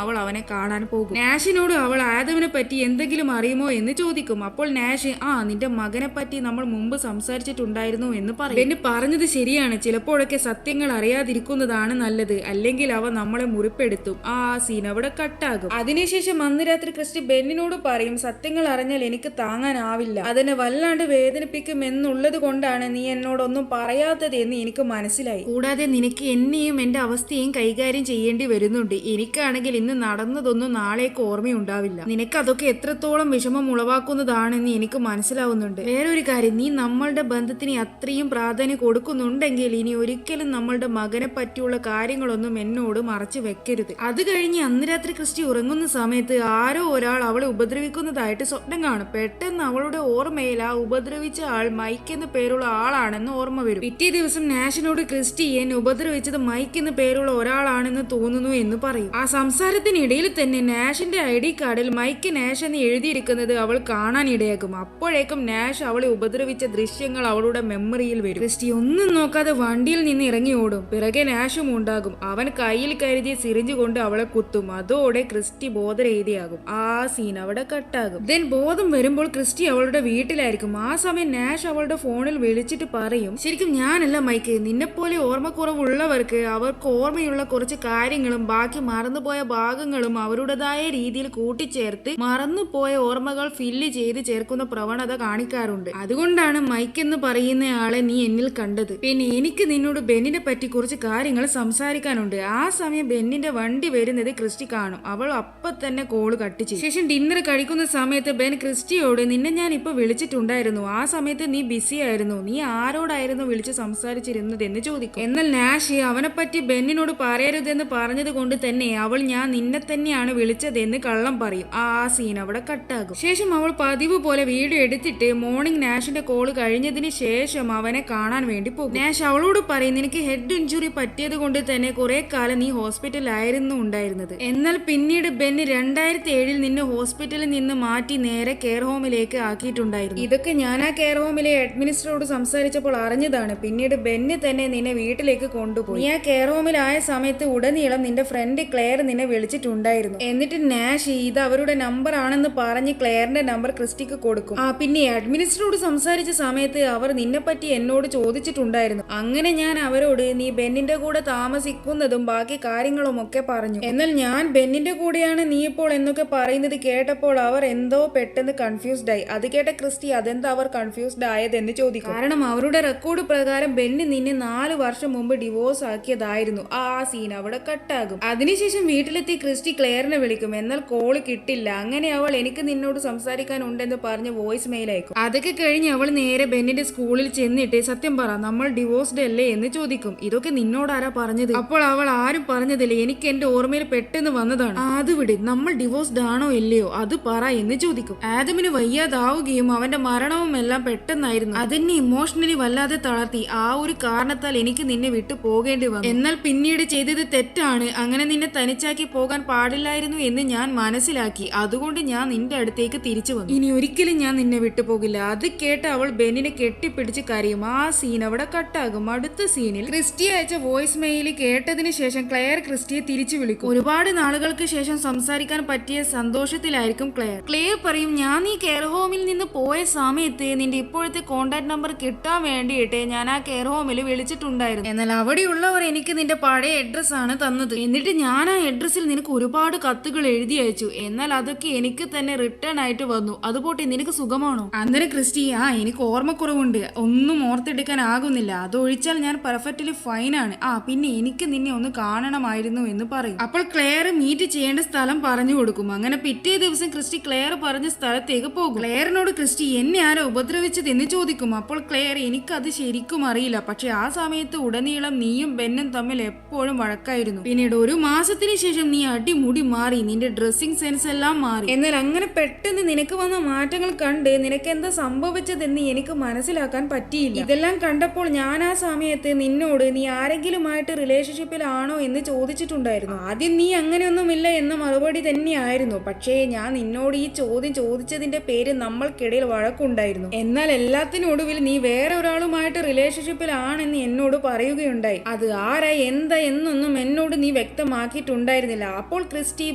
അവൾ അവനെ കാണാൻ പോകും. നാഷിനോട് അവൾ ആദമിനെ പറ്റി എന്തെങ്കിലും അറിയുമോ എന്ന് ചോദിക്കും. അപ്പോൾ നാഷ്, നിന്റെ മകനെ പറ്റി നമ്മൾ മുമ്പ് സംസാരിച്ചിട്ടുണ്ടായിരുന്നു എന്ന് പറയും. ബെന്നി പറഞ്ഞത് ശരിയാണ്, ചിലപ്പോഴൊക്കെ സത്യങ്ങൾ അറിയാതിരിക്കുന്നതാണ് നല്ലത്, അല്ലെങ്കിൽ അവ നമ്മളെ മുറിപ്പെടുത്തും. ആ സീൻ അവിടെ കട്ടാകും. അതിനുശേഷം അന്ന് രാത്രി ക്രിസ്റ്റി ബെന്നിനോട് പറയും, സത്യങ്ങൾ അറിഞ്ഞാൽ എനിക്ക് താങ്ങാനാവില്ല, അതിനെ വല്ലാണ്ട് വേദനിപ്പിക്കും എന്നുള്ളത് കൊണ്ടാണ് നീ എന്നോടൊന്നും പറയാത്തത് എന്ന് എനിക്ക് മനസ്സിലായി. കൂടാതെ നിനക്ക് എന്നെയും എന്റെ അവസ്ഥയും കൈകാര്യം ചെയ്യേണ്ടി വരുന്നുണ്ട്. എനിക്കാണെങ്കിൽ ഇന്ന് നടന്നതൊന്നും നാളേക്ക് ഓർമ്മയുണ്ടാവില്ല. നിനക്ക് അതൊക്കെ എത്രത്തോളം വിഷമം ഉളവാക്കുന്നതാണെന്ന് എനിക്ക് മനസ്സിലാവുന്നുണ്ട്. വേറൊരു കാര്യം, നീ നമ്മളുടെ ബന്ധത്തിന് അത്രയും പ്രാധാന്യം കൊടുക്കുന്നുണ്ടെങ്കിൽ ഇനി ഒരിക്കലും നമ്മളുടെ മകനെ പറ്റിയുള്ള കാര്യങ്ങളൊന്നും എന്നോട് മറച്ചു വെക്കരുത്. അത് കഴിഞ്ഞ് അന്ന് രാത്രി ക്രിസ്റ്റി ഉറങ്ങുന്ന സമയത്ത് ആരോ ഒരാൾ അവളെ ഉപദ്രവിക്കുന്നതായിട്ട് സ്വപ്നം കാണും. പെട്ടെന്ന് അവളുടെ ഓർമ്മയിൽ ആ ഉപദ്രവിച്ച ആൾ മൈക്ക് എന്ന പേരുള്ള ആളാണെന്ന് ഓർമ്മ വരും. പിറ്റേ ദിവസം നാഷിനോട് ക്രിസ്റ്റി എന്നെ ഉപദ്രവിച്ചത് മൈക്ക് എന്ന പേരുള്ള ഒരാളാണെന്ന് തോന്നുന്നു എന്ന് പറയും. ആ സംസാരത്തിനിടയിൽ തന്നെ നാഷിന്റെ ID കാർഡിൽ മൈക്ക് നാഷ് എന്ന് എഴുതിയിരിക്കുന്നത് അവൾ കാണാൻ ഇടയാക്കും. അപ്പോഴേക്കും നാഷ് അവളെ ഉപദ്രവിച്ച ദൃശ്യങ്ങൾ അവളുടെ മെമ്മറിയിൽ വരും. ക്രിസ്റ്റി ഒന്നും നോക്കാതെ വണ്ടിയിൽ നിന്ന് ഇറങ്ങി ഓടും. പിറകെ നാഷും ഉണ്ടാകും. അവൻ കയ്യിൽ കരുതിയ സിറിഞ്ച് കൊണ്ട് അവളെ കുത്തും. അതോടെ ക്രിസ്റ്റി ബോധരഹിതയാകും. ആ സീൻ അവിടെ കട്ടാകും. ദെൻ ബോധം വരുമ്പോൾ ക്രിസ്റ്റി അവളുടെ വീട്ടിലായിരിക്കും. ആ സമയം നാഷ് അവളുടെ ഫോണിൽ വിളിച്ചിട്ട് പറയും, ശരിക്കും ഞാനല്ല മൈക്ക്, നിന്നെപ്പോലെ ഓർമ്മക്കുറവുള്ളവർക്ക് അവർക്ക് ഓർമ്മയുള്ള കുറച്ച് കാര്യങ്ങളും ബാക്കി മറന്നുപോയ ഭാഗങ്ങളും അവരുടേതായ രീതിയിൽ കൂട്ടിച്ചേർത്ത് മറന്നുപോയ ഓർമ്മകൾ ഫില്ല് ചെയ്ത് ചേർക്കുന്ന പ്രവണത കാണിക്കാറുണ്ട്. അതുകൊണ്ടാണ് മൈക്ക് എന്ന് പറയുന്ന ആളെ നീ എന്നിൽ കണ്ടത്. പിന്നെ എനിക്ക് നിന്നോട് ബെന്നിനെ പറ്റി കുറച്ച് കാര്യങ്ങൾ സംസാരിക്കാനുണ്ട്. ആ സമയം ബെന്നിന്റെ വണ്ടി വരുന്നത് ക്രിസ്റ്റി കാണും. അവൾ അപ്പൊ തന്നെ കോള് കട്ട് ചെയ്യും. ശേഷം ഡിന്നർ കഴിക്കുന്ന സമയത്ത് ബെൻ ക്രിസ്റ്റിയോട്, നിന്നെ ഞാൻ ഇപ്പൊ വിളിച്ചിട്ടുണ്ടായിരുന്നു, ആ സമയത്ത് നീ ബിസി ആയിരുന്നു, നീ ആരോടായിരുന്നു വിളിച്ച് സംസാരിച്ചിരുന്നത് എന്ന് ചോദിക്കും. എന്നാൽ നാഷ് അവനെ പറ്റി ബെന്നിനോട് പറയരുതെന്ന് പറഞ്ഞത് കൊണ്ട് തന്നെ അവൾ ഞാൻ നിന്നെ തന്നെയാണ് വിളിച്ചതെന്ന് കള്ളം പറയും. ആ സീൻ അവിടെ കട്ടാകും. ശേഷം അവൾ പതിവ് പോലെ വീഡിയോ എടുത്തിട്ട് മോർണിംഗ് നാഷിന്റെ കോള് കഴിഞ്ഞതിന് ശേഷം അവനെ കാണാൻ വേണ്ടി പോകും. നാഷ് അവളോട് പറയും, നിനക്ക് ഹെഡ് ഇഞ്ചുറി പറ്റിയത് കൊണ്ട് തന്നെ കുറെ കാലം നീ ഹോസ്പിറ്റലായിരുന്നു ഉണ്ടായിരുന്നത്. എന്നാൽ പിന്നീട് ബെന്നി 2007 നിന്നെ ഹോസ്പിറ്റലിൽ നിന്ന് മാറ്റി നേരെ കെയർ ഹോമിലേക്ക് ആക്കിയിട്ടുണ്ടായിരുന്നു. ഇതൊക്കെ ഞാൻ ആ കെയർ ഹോമിലെ അഡ്മിനിസ്ട്രേറ്ററോട് സംസാരിച്ചപ്പോൾ അറിഞ്ഞതാണ്. പിന്നീട് ബെന്നി തന്നെ നിന്നെ വീട്ടിലേക്ക് കൊണ്ടുപോയി. നീ ആ കെയർ ഹോമിലായ സമയത്ത് ഉടനീളം നിന്റെ ഫ്രണ്ട് ക്ലെയർ നിന്നെ വിളിച്ചിട്ടുണ്ടായിരുന്നു. എന്നിട്ട് നാഷ് ഇത് അവരുടെ നമ്പർ ആണെന്ന് പറഞ്ഞ് ക്ലെയറിന്റെ നമ്പർ ക്രിസ്റ്റിക്ക് കൊടുക്കും. പിന്നെ അഡ്മിനിസ്ട്രേറ്ററോട് സംസാരിച്ച സമയത്ത് അവർ നിന്നെ പറ്റി എന്നോട് ചോദിച്ചിട്ടുണ്ടായിരുന്നു. അങ്ങനെ ഞാൻ അവരോട് നീ ബെന്നിന്റെ കൂടെ താമസിക്കുന്നതും ബാക്കി കാര്യങ്ങളും ഒക്കെ പറഞ്ഞു. എന്നാൽ ഞാൻ ബെന്നിന്റെ കൂടെയാണ് നീ ഇപ്പോൾ എന്നൊക്കെ പറയുന്നത് കേട്ടപ്പോൾ അവർ എന്തോ പെട്ടെന്ന് കൺഫ്യൂസ്ഡ് ആയി. അത് കേട്ട ക്രിസ്റ്റി അതെന്താ അവർ കൺഫ്യൂസ്ഡ് ആയതെന്ന് ചോദിക്കും. കാരണം അവരുടെ റെക്കോർഡ് പ്രകാരം ബെന്നി നിന്നെ 4 വർഷം മുമ്പ് ഡിവോഴ്സ് ആക്കിയതായിരുന്നു. ആ സീൻ അവിടെ കട്ടാകും. അതിനുശേഷം വീട്ടിലെത്തി ക്രിസ്റ്റി ക്ലെയറിനെ വിളിക്കും. എന്നാൽ കോള് കിട്ടില്ല. അങ്ങനെ അവൾ എനിക്ക് നിന്നോട് സംസാരിക്കാനുണ്ടെന്ന് പറഞ്ഞ് വോയിസ് മെയിൽ അയക്കും. അതൊക്കെ കഴിഞ്ഞ് അവൾ നേരെ ബെന്നിന്റെ സ്കൂളിൽ ചെന്നിട്ട് സത്യം പറ, നമ്മൾ ഡിവോഴ്സ്ഡ് അല്ലേ എന്ന് ചോദിക്കും. ഇതൊക്കെ നിന്നോടാരാ പറഞ്ഞത്? അപ്പോൾ അവൾ ആരും പറഞ്ഞതില്ല, എനിക്ക് എന്റെ ഓർമ്മയിൽ പെട്ടെന്ന് വന്നതാണ്. അത് വിട്, നമ്മൾ ഡിവോഴ്സ്ഡ് ആണോ ഇല്ലയോ അത് പറ എന്ന് ചോദിക്കും. ആദമിന് വയ്യാതാവുകയും അവന്റെ മരണവും എല്ലാം പെട്ടെന്നായിരുന്നു. അതെന്നെ ഇമോഷണലി വല്ലാതെ തളർത്തി. ആ ഒരു കാരണത്താൽ എനിക്ക് നിന്നെ വിട്ടു പോകേണ്ടി വന്നു. എന്നാൽ പിന്നീട് ചെയ്തത് തെറ്റാണ്. അങ്ങനെ നിന്നെ തനിച്ചാക്കി പോകാൻ പാടില്ലായിരുന്നു എന്ന് ഞാൻ മനസ്സിലാക്കി. അതുകൊണ്ട് ഞാൻ നിന്റെ അടുത്തേക്ക് തിരിച്ചു വന്നു. ഇനി ഒരിക്കലും ഞാൻ നിന്നെ വിട്ടുപോകില്ല. അത് കേട്ട് അവൾ ബെന്നിനെ കെട്ടിപ്പിടിച്ച് കരയും. ആ സീൻ അവിടെ കട്ടാകും. അടുത്ത സീനിൽ ക്രിസ്റ്റി അയച്ച വോയിസ് മെയിൽ കേട്ടതിന് ശേഷം ക്ലെയർ ക്രിസ്റ്റിയെ തിരിച്ചു വിളിക്കും. ഒരുപാട് നാളുകൾക്ക് ശേഷം സംസാരിക്കാൻ പറ്റിയ സന്തോഷത്തിലായിരിക്കും ക്ലെയർ. ക്ലെയർ പറയും, ഞാൻ ഈ കെയർ ഹോമിൽ നിന്ന് പോയ സമയത്ത് നിന്റെ ഇപ്പോഴത്തെ കോണ്ടാക്ട് നമ്പർ കിട്ടാൻ വേണ്ടിയിട്ട് ഞാൻ ആ കെയർ ഹോമിൽ വിളിച്ചിട്ടുണ്ടായിരുന്നു. എന്നാൽ അവിടെയുള്ളവർ എനിക്ക് നിന്റെ പഴയ അഡ്രസ് ആണ് തന്നത്. എന്നിട്ട് ഞാൻ ആ അഡ്രസ്സിൽ നിനക്ക് ഒരുപാട് കത്തുകൾ എഴുതി അയച്ചു. എന്നാൽ അതൊക്കെ എനിക്ക് തന്നെ റിട്ടേൺ ആയിട്ട് വന്നു. അതുപോട്ടെ, നിനക്ക് സുഖമാണോ? അന്നേരം ക്രിസ്റ്റി, എനിക്ക് ഓർമ്മക്കുറവുണ്ട്, ഒന്നും ഓർത്തെടുക്കാൻ ആകുന്നില്ല. അതൊഴിച്ചാൽ ഞാൻ പെർഫെക്റ്റ്ലി ഫൈൻ ആണ്. പിന്നെ എനിക്ക് നിന്നെ ഒന്ന് കാണണമായിരുന്നു എന്ന് പറയും. അപ്പോൾ ക്ലെയർ മീറ്റ് ചെയ്യേണ്ട സ്ഥലം പറഞ്ഞു കൊടുക്കും. അങ്ങനെ പിറ്റേ ദിവസം ക്രിസ്റ്റി ക്ലെയർ പറഞ്ഞ സ്ഥലത്തേക്ക് പോകും. ക്ലെയറിനോട് ക്രിസ്റ്റി, എന്നെ ആരോ ഉപദ്രവിച്ചത് എന്ന് ചോദിക്കും. അപ്പോൾ ക്ലെയർ, എനിക്കത് ശരിക്കും അറിയില്ല, പക്ഷെ ആ സമയത്ത് ഉടനീളം നീയും ബെന്നും തമ്മിൽ എപ്പോഴും വഴക്കായിരുന്നു. പിന്നീട് ഒരു മാസത്തിന് ശേഷം നീ അടിമുടി മാറി, നിന്റെ ഡ്രസ്സിംഗ് സെൻസ് എല്ലാം മാറി. എന്നാൽ അങ്ങനെ പെട്ടെന്ന് നിനക്ക് വന്ന മാറ്റങ്ങൾ കണ്ട് നിനക്ക് എന്താ സംഭവിച്ചതെന്ന് എനിക്ക് മനസ്സിലാക്കാൻ പറ്റിയില്ല. ഇതെല്ലാം കണ്ടപ്പോൾ ഞാൻ ആ സമയത്ത് നിന്നോട് നീ ആരെങ്കിലുമായിട്ട് റിലേഷൻഷിപ്പിലാണോ എന്ന് ചോദിച്ചിട്ടുണ്ടായിരുന്നു. ആദ്യം നീ അങ്ങനെയൊന്നുമില്ല എന്ന മറുപടി തന്നെയായിരുന്നു. പക്ഷേ ഞാൻ നിന്നോട് ഈ ചോദ്യം ചോദിച്ചതിന്റെ പേര് നമ്മൾക്കിടയിൽ വഴക്കുണ്ടായിരുന്നു. എന്നാൽ എല്ലാത്തിനൊടുവിൽ നീ വേറെ ഒരാളുമായിട്ട് റിലേഷൻഷിപ്പിലാണെന്ന് എന്നോട് പറയുകയുണ്ടായി. അത് ആരാ എന്താ എന്നൊന്നും എന്നോട് നീ വ്യക്തമാക്കിയിട്ടുണ്ടായിരുന്നില്ല. അപ്പോൾ ക്രിസ്റ്റി,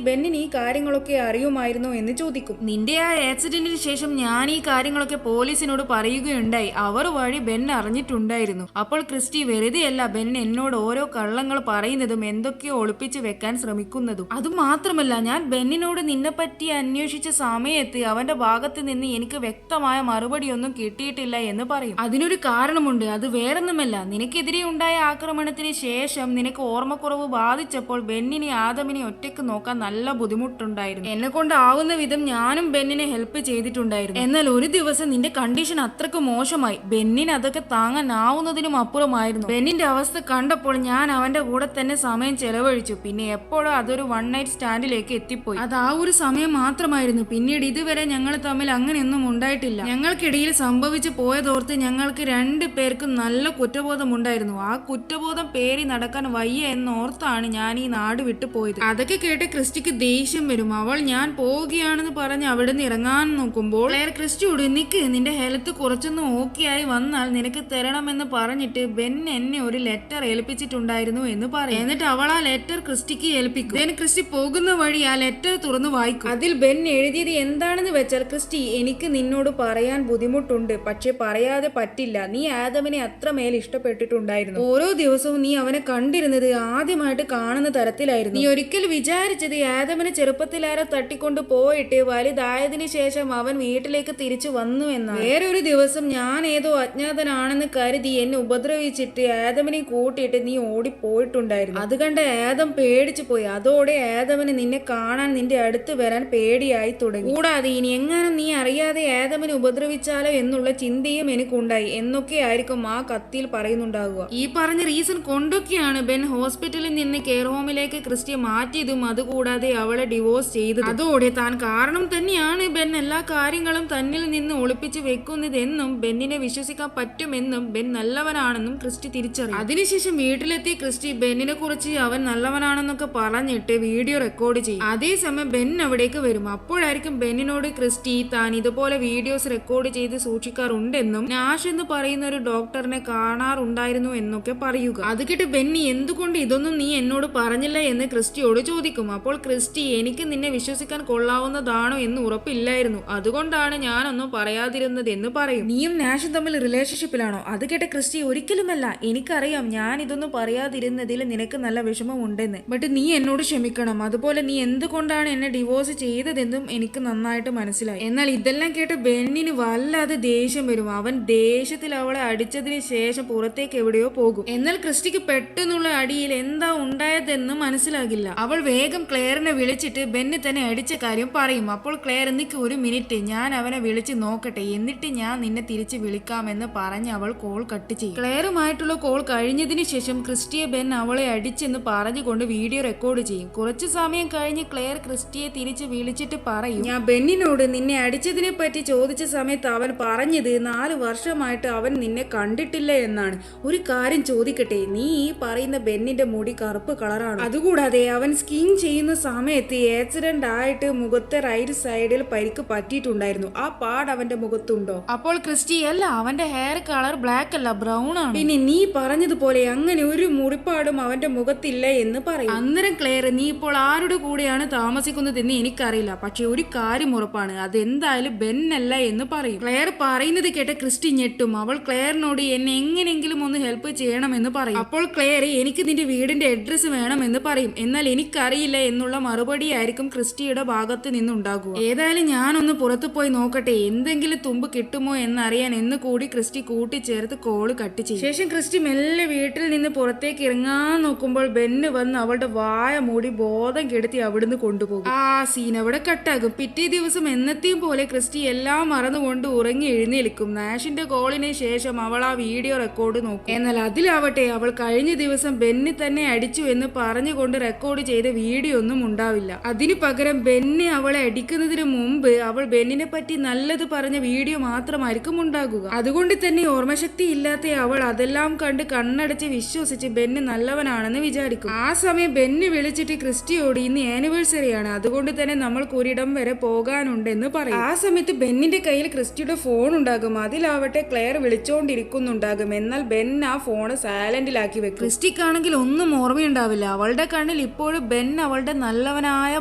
ബെന്നിന് ഈ കാര്യങ്ങളൊക്കെ അറിയുമായിരുന്നോ എന്ന് ചോദിക്കും. നിന്റെ ആ ആക്സിഡന്റിന് ശേഷം ഞാൻ ഈ കാര്യങ്ങളൊക്കെ പോലീസിനോട് പറയുകയുണ്ടായി. അവർ വഴി ബെൻ അറിഞ്ഞിട്ടുണ്ടായിരുന്നു. അപ്പോൾ ക്രിസ്റ്റി, വെറുതെയല്ല ബെൻ എന്നോട് ഓരോ കള്ളങ്ങൾ പറയുന്നതും എന്തൊക്കെയോ ഒളിപ്പിച്ച് വെക്കാൻ ശ്രമിക്കുന്നതും. അതുമാത്രമല്ല, ഞാൻ ബെന്നിനോട് നിന്നെ പറ്റി അന്വേഷിച്ച സമയത്ത് അവന്റെ ഭാഗത്ത് നിന്ന് എനിക്ക് വ്യക്തമായ മറുപടിയൊന്നും കിട്ടിയിട്ടില്ല എന്ന് പറയും. അതിനൊരു കാരണമുണ്ട്. അത് വേറൊന്നുമല്ല, നിനക്കെതിരെ ഉണ്ടായ ആക്രമണത്തിന് ശേഷം നിനക്ക് ഓർമ്മക്കുറവ് ബാധിച്ചപ്പോൾ ബെന്നിനെ ആദമിനെ ഒറ്റയ്ക്ക് നോക്കാൻ നല്ല ബുദ്ധിമുട്ടുണ്ടായിരുന്നു. എന്നെ കൊണ്ടാവുന്ന വിധം ഞാനും ബെന്നിനെ ഹെൽപ്പ് ചെയ്തിട്ടുണ്ടായിരുന്നു. എന്നാൽ ഒരു ദിവസം നിന്റെ കണ്ടീഷൻ അത്രക്ക് മോശമായി. ബെന്നിന് അതൊക്കെ താങ്ങാനാവുന്നതിനും അപ്പുറമായിരുന്നു. ബെന്നിന്റെ അവസ്ഥ കണ്ടപ്പോൾ ഞാൻ അവന്റെ കൂടെ തന്നെ സമയം ചെലവഴിച്ചു. പിന്നെ എപ്പോഴും അതൊരു വൺ നൈറ്റ് സ്റ്റാൻഡിലേക്ക് എത്തിപ്പോയി. അത് ആ ഒരു സമയം മാത്രമായിരുന്നു. പിന്നീട് ഇതുവരെ ഞങ്ങൾ തമ്മിൽ അങ്ങനെയൊന്നും ഉണ്ടായിട്ടില്ല. ഞങ്ങൾക്കിടയിൽ സംഭവിച്ചു പോയതോർത്ത് ഞങ്ങൾക്ക് 2 പേർക്കും നല്ല കുറ്റബോധമുണ്ടായിരുന്നു. ആ കുറ്റബോധം പേരി നടക്കാൻ വയ്യ എന്നോർത്താണ് ഞാൻ ഈ നാട് വിട്ടു പോയത്. അതൊക്കെ കേട്ട് ക്രിസ്റ്റിക്ക് ദേഷ്യം വരും. അവൾ ഞാൻ പോവുകയാണെന്ന് പറഞ്ഞ് അവിടെ നിന്ന് ഇറങ്ങാൻ നോക്കുമ്പോൾ ക്ലെയർ ക്രിസ്റ്റിയോട്, നിക്ക്, നിന്റെ ഹെൽത്ത് കുറച്ചൊന്നും ഓക്കെ ആയി വന്നാൽ നിനക്ക് തരണമെന്ന് പറഞ്ഞിട്ട് ബെൻ എന്നെ ഒരു ലെറ്റർ ഏൽപ്പിച്ചിട്ടുണ്ടായിരുന്നു എന്ന് പറയും. എന്നിട്ട് അവൾ ആ ലെറ്റർ ക്രിസ്റ്റിക്ക് ഏൽപ്പിക്കും. ക്രിസ്റ്റി പോകുന്ന വഴി ആ ലെറ്റർ തുറന്നു വായിക്കും. അതിൽ ബെൻ എഴുതിയത് എന്താണെന്ന് വെച്ചാൽ, ക്രിസ്റ്റി, എനിക്ക് നിന്നോട് പറയാൻ ബുദ്ധിമുട്ടുണ്ട്, പക്ഷെ പറയാതെ പറ്റില്ല. നീ ആദമിനെ അത്രമേൽ ഇഷ്ടപ്പെട്ടിട്ടുണ്ടായിരുന്നു. ഓരോ ദിവസവും നീ അവനെ കണ്ടിരുന്നത് ആദ്യമായിട്ട് കാണുന്ന തരത്തിലായിരുന്നു. നീ ഒരിക്കൽ വിചാരിച്ചത് ആദമിനെ ചെറുപ്പത്തിലാരോ തട്ടിക്കൊണ്ട് പോയിട്ട് വലുതായതിനു ശേഷം അവൻ വീട്ടിലേക്ക് തിരിച്ചു വന്നു എന്നാണ്. വേറൊരു ദിവസം ഞാൻ ഏതോ അജ്ഞാതനാണെന്ന് കരുതി എന്നെ ഉപദ്രവിച്ചിട്ട് ആദമിനെ കൂട്ടിയിട്ട് നീ ഓടിപ്പോയിട്ടുണ്ടായിരുന്നു. അത് കണ്ട് ആദം പേടിച്ചു പോയി. അതോടെ ആദമിന് നിന്നെ കാണാൻ നിന്റെ അടുത്ത് വരാൻ പേടിയായി തുടങ്ങി. കൂടാതെ ഇനി എങ്ങാനും നീ അറിയാതെ ആദമിനെ ഉപദ്രവിച്ചാലോ എന്നുള്ള ചിന്തയും എനിക്കുണ്ടായി എന്നൊക്കെ ആയിരിക്കും ആ കത്തിൽ പറയുന്നുണ്ടാകുക. ഈ പറഞ്ഞ റീസൺ കൊണ്ടൊക്കെയാണ് ബെൻ ഹോസ്പിറ്റലിൽ നിന്ന് കെയർ ഹോമിലേക്ക് ക്രിസ്റ്റിയെ മാറ്റിയതും അതുകൂടാതെ അവളെ ഡിവോഴ്സ് ചെയ്തത്. അതോടെ താൻ കാരണം തന്നെയാണ് ബെൻ എല്ലാ കാര്യങ്ങളും തന്നിൽ നിന്ന് ഒളിപ്പിച്ച് വെക്കുന്നതെന്നും ബെന്നിനെ വിശ്വസിക്കാൻ പറ്റുമെന്നും ബെൻ നല്ലവനാണെന്നും ക്രിസ്റ്റി തിരിച്ചറിയും. അതിനുശേഷം വീട്ടിലെത്തിയ ക്രിസ്റ്റി ബെന്നിനെ കുറിച്ച് അവൻ നല്ലവനാണെന്നൊക്കെ പറഞ്ഞിട്ട് വീഡിയോ റെക്കോർഡ് ചെയ്യും. അതേസമയം ബെൻ അവിടേക്ക് വരും. അപ്പോഴായിരിക്കും ബെന്നിനോട് ക്രിസ്റ്റി താൻ ഇതുപോലെ വീഡിയോസ് റെക്കോർഡ് ചെയ്ത് സൂക്ഷിക്കാറുണ്ടെന്നും നാഷ് എന്ന് പറയുന്ന ഒരു ഡോക്ടറിനെ കാണാറുണ്ടായിരുന്നു എന്നൊക്കെ പറയുക. അത് കേട്ട് ബെന്നി, എന്തുകൊണ്ട് ഇതൊന്നും നീ എന്നോട് പറഞ്ഞില്ല എന്ന് ക്രിസ്റ്റിയോട് ചോദിക്കും. അപ്പോൾ ക്രിസ്റ്റി, എനിക്ക് നിന്നെ വിശ്വസിക്കാൻ കൊള്ളാവുന്നതാണോ എന്ന് ഉറപ്പില്ലായിരുന്നു, അതുകൊണ്ടാണ് ഞാനൊന്നും പറയാതിരുന്നത് എന്ന് പറയും. നീയും നാഷും തമ്മിൽ റിലേഷൻഷിപ്പിലാണോ? അത് കേട്ട ക്രിസ്റ്റി, ഒരിക്കലുമല്ല, എനിക്കറിയാം ഞാൻ ഇതൊന്നും പറയാതിരുന്നതിൽ നിനക്ക് നല്ല വിഷമമുണ്ടെന്ന്. ബട്ട് നീ എന്നോട് ക്ഷമിക്കണം. അതുപോലെ നീ എന്തുകൊണ്ടാണ് എന്നെ ഡിവോഴ്സ് ചെയ്തതെന്നും എനിക്ക് നന്നായിട്ട് മനസ്സിലായി. എന്നാൽ ഇതെല്ലാം കേട്ട് ബെന്നിന് വല്ലാതെ ദേഷ്യം വരും. അവൻ ദേഷ്യത്തിൽ അവളെ അടിച്ചതിന് ശേഷം പുറത്തേക്ക് എവിടെയോ പോകും. എന്നാൽ ക്രിസ്റ്റിക്ക് പെട്ടെന്നുള്ള അടിയിൽ എന്താ ഉണ്ടായതെന്ന് മനസ്സിലാകില്ല. അവൾ വേഗം ക്ലെയറിനെ വിളിച്ചിട്ട് ബെന്നി തന്നെ അടിച്ച കാര്യം പറയും. അപ്പോൾ ക്ലെയർ, നിക്ക് ഒരു മിനിറ്റ്, ഞാൻ അവനെ വിളിച്ച് നോക്കട്ടെ, എന്നിട്ട് ഞാൻ നിന്നെ തിരിച്ച് വിളിക്കാമെന്ന് പറഞ്ഞ് അവൾ കോൾ കട്ട് ചെയ്യും. ക്ലെയറുമായിട്ടുള്ള കോൾ കഴിഞ്ഞതിന് ശേഷം ക്രിസ്റ്റിയെ ബെൻ അവളെ അടിച്ചെന്ന് പറഞ്ഞുകൊണ്ട് വീഡിയോ റെക്കോർഡ് ചെയ്യും. കുറച്ചു സമയം കഴിഞ്ഞ് ക്ലെയർ ക്രിസ്റ്റിയെ തിരിച്ച് വിളിച്ചിട്ട് പറയും, ഞാൻ ബെന്നിനോട് നിന്നെ അടിച്ചതിനെ പറ്റി ചോദിച്ച സമയത്ത് അവൻ പറഞ്ഞത് 4 വർഷമായിട്ട് അവൻ നിന്നെ കണ്ടിട്ടില്ല എന്നാണ്. ഒരു കാര്യം ചോദിക്കട്ടെ, നീ ഈ പറയുന്ന ബെന്നിന്റെ മുടി കറുപ്പ് കളറാണ്? അതുകൂടാതെ അവൻ സ്കീയിങ് ചെയ്യുന്ന സമയത്ത് ആക്സിഡന്റ് ആയിട്ട് മുഖത്തെ റൈറ്റ് സൈഡിൽ പരിക്ക് പറ്റിയിട്ടുണ്ടായിരുന്നു. ആ പാട് അവന്റെ മുഖത്തുണ്ടോ? അപ്പോൾ ക്രിസ്റ്റി, അല്ല, അവന്റെ ഹെയർ കളർ ബ്ലാക്ക് അല്ല, ബ്രൗൺ ആണ്. പിന്നെ നീ പറഞ്ഞതുപോലെ അങ്ങനെ ഒരു മുറിപ്പാടും അവന്റെ മുഖത്തില്ല എന്ന് പറയും. അന്നേരം ക്ലെയർ, നീ ഇപ്പോൾ ആരുടെ കൂടെയാണ് താമസിക്കുന്നതെന്ന് എനിക്കറിയില്ല, പക്ഷെ ഒരു കാര്യം ഉറപ്പാണ്, അതെന്തായാലും ബെൻ അല്ല എന്ന് പറയും. ക്ലെയർ പറയുന്നത് കേട്ട ക്രിസ്റ്റി ഞെട്ടും. അവൾ ക്ലെയറിനോട് എന്നെ എങ്ങനെയെങ്കിലും ഒന്ന് ഹെൽപ്പ് ചെയ്യണമെന്ന് പറയും. അപ്പോൾ ക്ലെയർ, എനിക്ക് നിന്റെ വീടിന്റെ അഡ്രസ്സ് വേണമെന്ന് പറയും. എന്നാൽ എനിക്കറിയില്ല എന്നുള്ള മറുപടി ആയിരിക്കും ക്രിസ്റ്റിയുടെ ഭാഗത്ത് നിന്നുണ്ടാകുക. ഏതായാലും ഞാനൊന്ന് പുറത്തു പോയി നോക്കട്ടെ, എന്തെങ്കിലും തുമ്പ് കിട്ടുമോ എന്നറിയാൻ എന്ന് കൂടി ക്രിസ്റ്റി കൂട്ടിച്ചേർത്ത് കോള് കട്ട് ചെയ്യും. ശേഷം ക്രിസ്റ്റി മെല്ലെ വീട്ടിൽ നിന്ന് പുറത്തേക്ക് ഇറങ്ങാൻ നോക്കുമ്പോൾ ബെന്ന് വന്ന് അവളുടെ വായ മൂടി ബോധം കെടുത്തി അവിടുന്ന് കൊണ്ടുപോകും. ആ സീൻ അവിടെ കട്ടാകും. പിറ്റേ ദിവസം എന്നത്തെയും പോലെ ക്രിസ്റ്റി എല്ലാം മറന്നുകൊണ്ട് ഉറങ്ങി എഴുന്നേൽക്കും. നാഷിന്റെ കോളിന് ശേഷം അവൾ ആ വീഡിയോ റെക്കോർഡ് നോക്കും. എന്നാൽ അതിലാവട്ടെ അവൾ കഴിഞ്ഞ ദിവസം ബെന്നി തന്നെ അടിച്ചു എന്ന് പറഞ്ഞുകൊണ്ട് റെക്കോർഡ് ചെയ്ത വീഡിയോ ഒന്നും ഉണ്ടാവില്ല. അതിനു പകരം ബെന്നി അവളെ അടിക്കുന്നതിന് മുമ്പ് അവൾ ബെന്നിനെ പറ്റി നല്ലത് പറഞ്ഞ വീഡിയോ മാത്രമായിരിക്കും ഉണ്ടാകുക. അതുകൊണ്ട് തന്നെ ഓർമ്മശക്തി ഇല്ലാത്ത അവൾ അതെല്ലാം കണ്ട് കണ്ണടച്ച് വിശ്വസിച്ച് ബെന്നി നല്ലവനാണെന്ന് വിചാരിക്കും. ആ സമയം ബെന്നി വിളിച്ചിട്ട് ക്രിസ്റ്റിയോട് ഇന്ന് ആനിവേഴ്സറി ആണ്, അതുകൊണ്ട് തന്നെ നമ്മൾക്ക് ഒരിടം വരെ പോകാനുണ്ടെന്ന് പറയും. ആ സമയത്ത് ബെന്നിന്റെ കയ്യിൽ ക്രിസ്റ്റിയുടെ ഫോൺ ഉണ്ടാകും. അതിലാവട്ടെ ക്ലെയർ വിളിച്ചോണ്ടിരിക്കുന്നുണ്ടാകും. എന്നാൽ ബെൻ ആ ഫോണ് സൈലന്റിലാക്കി വെക്കും. ക്രിസ്റ്റിക്കാണെങ്കിൽ ഒന്നും ഓർമ്മയുണ്ടാവില്ല. അവളുടെ കണ്ണിൽ ഇപ്പോഴും ബെൻ അവളുടെ നല്ലവനായ